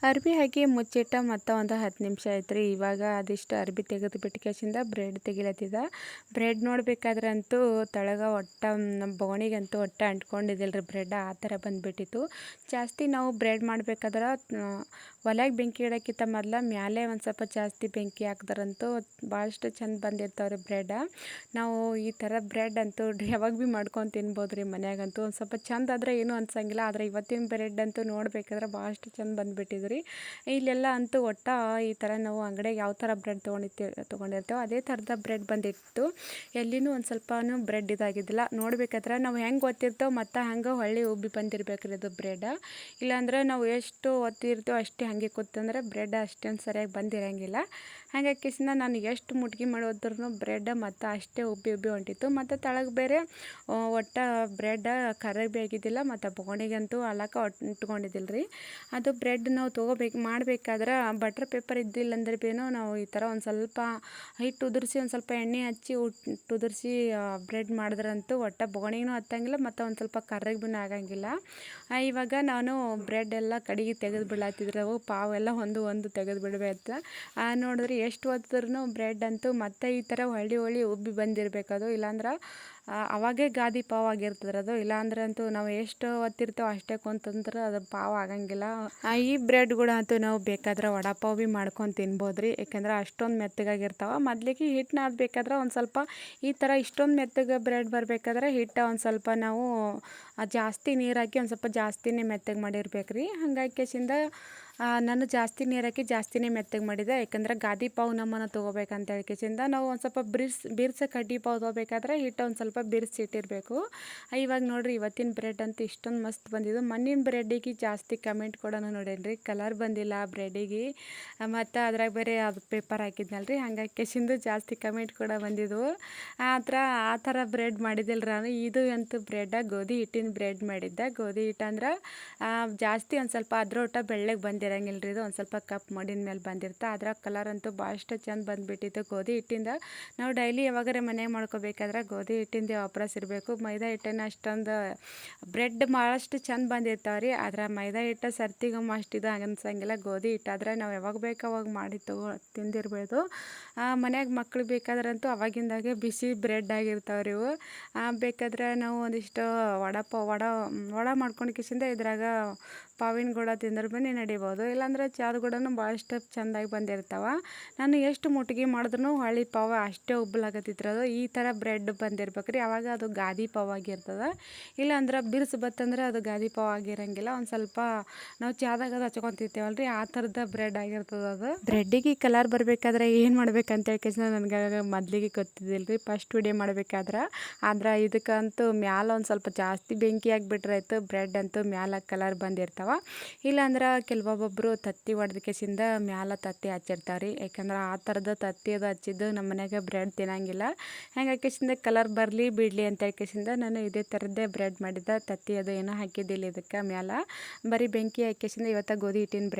ಅರ್ಬಿ ಹಾಕಿ ಮುಚ್ಚಿಟ್ಟು ಮತ್ತು ಒಂದು 10 ನಿಮಿಷ ಆಯ್ತು ರೀ. ಇವಾಗ ಅದಿಷ್ಟು ಅರ್ಬಿ ತೆಗೆದು ಬಿಟ್ಕೇಸಿಂದ ಬ್ರೆಡ್ ತೆಗಿಲತ್ತಿದ. ಬ್ರೆಡ್ ನೋಡ್ಬೇಕಾದ್ರೆ ಅಂತೂ ತಳಗ ನಮ್ಮ ಬೊಗಣಿಗಂತೂ ಅಂಟ್ಕೊಂಡಿದ್ದಿಲ್ಲ ರೀ ಬ್ರೆಡ್. ಆ ಥರ ಬಂದುಬಿಟ್ಟಿತ್ತು. ಜಾಸ್ತಿ ನಾವು ಬ್ರೆಡ್ ಮಾಡ್ಬೇಕಾದ್ರೆ ಒಲೆಗೆ ಬೆಂಕಿ ಇಡೋಕ್ಕಿಂತ ಮೊದಲು ಮ್ಯಾಲೆ ಒಂದು ಸ್ವಲ್ಪ ಜಾಸ್ತಿ ಬೆಂಕಿ ಹಾಕ್ದಾರಂತೂ ಭಾಳಷ್ಟು ಚಂದ ಬಂದಿರ್ತಾವೆ ರೀ ಬ್ರೆಡ್. ನಾವು ಈ ಥರ ಬ್ರೆಡ್ ಅಂತೂ ಯಾವಾಗ ಭೀ ಮಾಡ್ಕೊಂಡು ತಿನ್ಬೋದು ರೀ ಮನ್ಯಾಗಂತೂ. ಒಂದು ಸ್ವಲ್ಪ ಚಂದ ಆದರೆ ಏನೂ ಅನ್ಸಂಗಿಲ್ಲ. ಆದರೆ ಇವತ್ತಿನ ಬ್ರೆಡ್ ಅಂತೂ ನೋಡ್ಬೇಕಾದ್ರೆ ಭಾಳಷ್ಟು ಚಂದ ಬಂದುಬಿಟ್ಟಿದ್ರಿ. ಇಲ್ಲೆಲ್ಲ ಅಂತೂ ಈ ಥರ ನಾವು ಅಂಗಡಿಯಾಗ ಯಾವ ಥರ ಬ್ರೆಡ್ ತೊಗೊಂಡಿರ್ತೇವೆ ಅದೇ ಥರದ ಬ್ರೆಡ್ ಬಂದಿತ್ತು. ಎಲ್ಲಿನೂ ಒಂದು ಸ್ವಲ್ಪನೂ ಬ್ರೆಡ್ ಇದಾಗಿದ್ದಿಲ್ಲ. ನೋಡ್ಬೇಕಾದ್ರೆ ನಾವು ಹೆಂಗೆ ಒತ್ತಿರ್ತೇವೆ ಮತ್ತು ಹಂಗೆ ಹೊಳ್ಳಿ ಉಬ್ಬಿ ಬಂದಿರ್ಬೇಕು ರೀ ಅದು ಬ್ರೆಡ್. ಇಲ್ಲಾಂದ್ರೆ ನಾವು ಎಷ್ಟು ಒತ್ತಿರ್ತೇವೆ ಅಷ್ಟೇ ಹಾಗೆ ಕೂತಂದ್ರೆ ಬ್ರೆಡ್ ಅಷ್ಟೇನು ಸರಿಯಾಗಿ ಬಂದಿರೋಂಗಿಲ್ಲ. ಹಾಗಾಗಿಸಿಂದ ನಾನು ಎಷ್ಟು ಮುಟ್ಗಿ ಮಾಡೋದ್ರೂ ಬ್ರೆಡ್ ಮತ್ತು ಅಷ್ಟೇ ಉಬ್ಬಿ ಹೊಂಟಿತ್ತು. ಮತ್ತು ತಳಗೆ ಬೇರೆ ಬ್ರೆಡ್ ಕರಗಿ ಆಗಿದ್ದಿಲ್ಲ ಮತ್ತು ಬೊಗಣಿಗಂತೂ ಅಲಕ ಇಟ್ಕೊಂಡಿದ್ದಿಲ್ಲ ರೀ. ಅದು ಬ್ರೆಡ್ ನಾವು ಮಾಡಬೇಕಾದ್ರೆ ಬಟರ್ ಪೇಪರ್ ಇದ್ದಿಲ್ಲ ಅಂದ್ರೆ ಭೀನೂ ನಾವು ಈ ಥರ ಒಂದು ಸ್ವಲ್ಪ ಹಿಟ್ಟು ಉದುರಿಸಿ ಒಂದು ಸ್ವಲ್ಪ ಎಣ್ಣೆ ಹಚ್ಚಿ ಉದುರಿಸಿ ಬ್ರೆಡ್ ಮಾಡಿದ್ರಂತೂ ಬೊಗಣಿಗೂ ಹತ್ತಂಗಿಲ್ಲ ಮತ್ತು ಒಂದು ಸ್ವಲ್ಪ ಕರ್ರಗೆ ಭೀ ಆಗಂಗಿಲ್ಲ. ಇವಾಗ ನಾನು ಬ್ರೆಡ್ ಎಲ್ಲ ಕಡೆಗೆ ತೆಗೆದು ಬಿಡ್ಲಾತಿದ್ರವು ಪಾವೆಲ್ಲ ಒಂದು ತೆಗೆದು ಬಿಡ್ಬೇಕು. ನೋಡಿದ್ರೆ ಎಷ್ಟು ಹೊತ್ತಿದ್ರೂ ಬ್ರೆಡ್ ಅಂತೂ ಮತ್ತೆ ಈ ಥರ ಹೊಳ್ಳಿ ಉಬ್ಬಿ ಬಂದಿರಬೇಕದು. ಇಲ್ಲಾಂದ್ರೆ ಅವಾಗೇ ಗಾದಿ ಪಾವ್ ಆಗಿರ್ತದೆ ಅದು. ಇಲ್ಲಾಂದ್ರೆ ಅಂತೂ ನಾವು ಎಷ್ಟು ಹೊತ್ತಿರ್ತೇವೆ ಅಷ್ಟೇ ಕುಂತಂದ್ರೆ ಅದು ಪಾವ್ ಆಗಂಗಿಲ್ಲ. ಈ ಬ್ರೆಡ್ಗಳಂತೂ ನಾವು ಬೇಕಾದ್ರೆ ವಡಾಪಾವ್ ಭೀ ಮಾಡ್ಕೊಂಡು ತಿನ್ಬೋದು ರೀ. ಯಾಕೆಂದ್ರೆ ಅಷ್ಟೊಂದು ಮೆತ್ತಗಾಗಿರ್ತಾವೆ. ಮೊದ್ಲಿಗೆ ಹಿಟ್ಟು ನಾದಬೇಕಾದ್ರೆ ಒಂದು ಸ್ವಲ್ಪ ಈ ಥರ ಇಷ್ಟೊಂದು ಮೆತ್ತಗೆ ಬ್ರೆಡ್ ಬರಬೇಕಾದ್ರೆ ಹಿಟ್ಟು ಒಂದು ಸ್ವಲ್ಪ ನಾವು ಜಾಸ್ತಿ ನೀರು ಹಾಕಿ ಒಂದು ಸ್ವಲ್ಪ ಜಾಸ್ತಿನೇ ಮೆತ್ತಗೆ ಮಾಡಿರ್ಬೇಕು ರೀ. ಹಂಗಾಗಿ ಕೇಸಿಂದ ನಾನು ಜಾಸ್ತಿ ನೀರು ಹಾಕಿ ಜಾಸ್ತಿನೇ ಮೆತ್ತಗೆ ಮಾಡಿದೆ. ಯಾಕಂದ್ರೆ ಗಾದಿ ಪಾವ್ ನಮ್ಮನ್ನು ತೊಗೋಬೇಕಂತ ಹೇಳ್ಕೇಸಿಂದ ನಾವು ಒಂದು ಸ್ವಲ್ಪ ಬಿರ್ಸ ಕಡ್ಡಿ ಪಾವ್ ತೊಗೋಬೇಕಾದ್ರೆ ಹಿಟ್ಟು ಒಂದು ಸ್ವಲ್ಪ ಬಿರ್ಸಿಟ್ಟಿರಬೇಕು. ಇವಾಗ ನೋಡಿರಿ ಇವತ್ತಿನ ಬ್ರೆಡ್ ಅಂತೂ ಇಷ್ಟೊಂದು ಮಸ್ತ್ ಬಂದಿದ್ದು. ಮಣ್ಣಿನ ಬ್ರೆಡ್ಡಿಗೆ ಜಾಸ್ತಿ ಕಮೆಂಟ್ ಕೊಡೋಣ ನೋಡೇನ್ರಿ, ಕಲರ್ ಬಂದಿಲ್ಲ ಬ್ರೆಡ್ಡಿಗೆ, ಮತ್ತು ಅದ್ರಾಗ ಬೇರೆ ಅದು ಪೇಪರ್ ಹಾಕಿದ್ನಲ್ರಿ, ಹಂಗಾಗಿ ಕೇಸಿಂದು ಜಾಸ್ತಿ ಕಮೆಂಟ್ ಕೂಡ ಬಂದಿದ್ವು. ಆ ಥರ ಬ್ರೆಡ್ ಮಾಡಿದ್ದಿಲ್ಲ ನಾನು. ಇದು ಅಂತೂ ಬ್ರೆಡ್ಡ ಗೋಧಿ ಹಿಟ್ಟಿನ ಬ್ರೆಡ್ ಮಾಡಿದ್ದೆ. ಗೋಧಿ ಹಿಟ್ಟು ಅಂದ್ರೆ ಜಾಸ್ತಿ ಒಂದು ಸ್ವಲ್ಪ ಅದ್ರೋಟ ಬೆಳ್ಳಗೆ ಬಂದಿರಂಗಿಲ್ಲ ರೀ. ಇದು ಒಂದು ಸ್ವಲ್ಪ ಕಪ್ ಮಾಡಿದ ಮೇಲೆ ಬಂದಿರ್ತಾ. ಅದ್ರಾಗ ಕಲರ್ ಅಂತೂ ಭಾಳಷ್ಟು ಚಂದ ಬಂದುಬಿಟ್ಟಿತ್ತು ಗೋಧಿ ಹಿಟ್ಟಿಂದ. ನಾವು ಡೈಲಿ ಯಾವಾಗಾರ ಮನೆಗೆ ಮಾಡ್ಕೋಬೇಕಾದ್ರೆ ಗೋಧಿ ಹಿಟ್ಟಿಂದೇ ವಾಪಸ್ ಇರಬೇಕು. ಮೈದಾ ಹಿಟ್ಟನ್ನು ಅಷ್ಟೊಂದು ಬ್ರೆಡ್ ಭಾಳಷ್ಟು ಚಂದ ಬಂದಿರ್ತಾವೆ ರೀ. ಆದ್ರೆ ಮೈದಾ ಹಿಟ್ಟು ಸರ್ತಿಗೊಮ್ಮೆ ಅಷ್ಟಿದು ಅನ್ಸಂಗಿಲ್ಲ. ಗೋಧಿ ಹಿಟ್ಟಾದ್ರೆ ನಾವು ಯಾವಾಗ ಬೇಕು ಅವಾಗ ಮಾಡಿ ತಿಂದಿರ್ಬೋದು. ಮನ್ಯಾಗ ಮಕ್ಳು ಬೇಕಾದ್ರಂತೂ ಅವಾಗಿಂದಾಗೆ ಬಿಸಿ ಬ್ರೆಡ್ ಆಗಿರ್ತಾವೆ ರೀ ಇವು. ಬೇಕಾದ್ರೆ ನಾವು ಒಂದಿಷ್ಟು ವಡ ಮಾಡ್ಕೊಂಡು ಕಿಸಿಂದ ಇದ್ರಾಗ ಪಾವಿನ ಕೂಡ ತಿಂದ್ರೆ ಬನ್ನಿ ನಡಿಬೋದು. ಇಲ್ಲಾಂದ್ರೆ ಚಾದ ಕೂಡನು ಭಾಳಷ್ಟು ಚೆಂದಾಗಿ ಬಂದಿರ್ತಾವೆ. ನಾನು ಎಷ್ಟು ಮುಟ್ಗಿ ಮಾಡಿದ್ರೂ ಹೊಳ್ಳಿ ಪಾವ ಅಷ್ಟೇ ಉಬ್ಬಲಾಗತ್ತಿತ್ತು. ಈ ಥರ ಬ್ರೆಡ್ ಬಂದಿರ್ಬೇಕು ರೀ, ಅವಾಗ ಅದು ಗಾದಿ ಪಾವ್ ಆಗಿರ್ತದೆ. ಇಲ್ಲಾಂದ್ರೆ ಬಿರ್ಸು ಬತ್ತಂದ್ರೆ ಅದು ಗಾದಿ ಪಾವ್ ಆಗಿರಂಗಿಲ್ಲ. ಒಂದು ಸ್ವಲ್ಪ ನಾವು ಚಾದಾಗ ಅದು ಹಚ್ಕೊತಿರ್ತೇವಲ್ಲ ರೀ, ಆ ಥರದ ಬ್ರೆಡ್ ಆಗಿರ್ತದೆ ಅದು. ಬ್ರೆಡ್ಡಿಗೆ ಕಲರ್ ಬರಬೇಕಾದ್ರೆ ಏನು ಮಾಡ್ಬೇಕಂತ ಹೇಳ್ಕೇಸಿನ ನನಗೆ ಮೊದಲಿಗೆ ಗೊತ್ತಿದ್ದಿಲ್ಲ ರೀ, ಫಸ್ಟ್ ವಿಡಿಯೋ ಮಾಡ್ಬೇಕಾದ್ರೆ. ಆದ್ರೆ ಇದಕ್ಕಂತೂ ಮ್ಯಾಲ ಒಂದು ಸ್ವಲ್ಪ ಜಾಸ್ತಿ ಬೆಂಕಿ ಆಗಿಬಿಟ್ರೆ ಆಯ್ತು, ಬ್ರೆಡ್ ಅಂತೂ ಮ್ಯಾಲ ಕಲರ್ ಬಂದಿರ್ತಾವೆ. ಇಲ್ಲಾಂದ್ರೆ ಕೆಲವೊಬ್ಬೊಬ್ಬರು ತತ್ತಿ ಹೊಡೆದ ಕೇಸಿಂದ ಮ್ಯಾಲ ತತ್ತಿ ಹಚ್ಚಿರ್ತಾರೆ ರೀ. ಯಾಕಂದ್ರೆ ಆ ಥರದ ತತ್ತಿ ಅದು ಹಚ್ಚಿದ್ದು ನಮ್ಮ ಮನೆಯಾಗ ಬ್ರೆಡ್ ತಿನ್ನಂಗಿಲ್ಲ. ಹಂಗಾಗಿ ಕೇಸಿಂದ ಕಲರ್ ಬರಲಿ ಬಿಡಲಿ ಅಂತ ಹೇಳ್ಕೇಸಿಂದ ನಾನು ಇದೇ ಥರದ್ದೇ ಬ್ರೆಡ್ ಮಾಡಿದ್ದೆ. ತತ್ತಿ ಅದು ಏನೂ ಹಾಕಿದ್ದಿಲ್ಲ ಇದಕ್ಕೆ ಮ್ಯಾಲ, ಬರೀ ಬೆಂಕಿ ಹಾಕೇಸಿಂದ ಇವತ್ತು ಗೋಧಿ ಹಿಟ್ಟಿನ ಬ್ರೆಡ್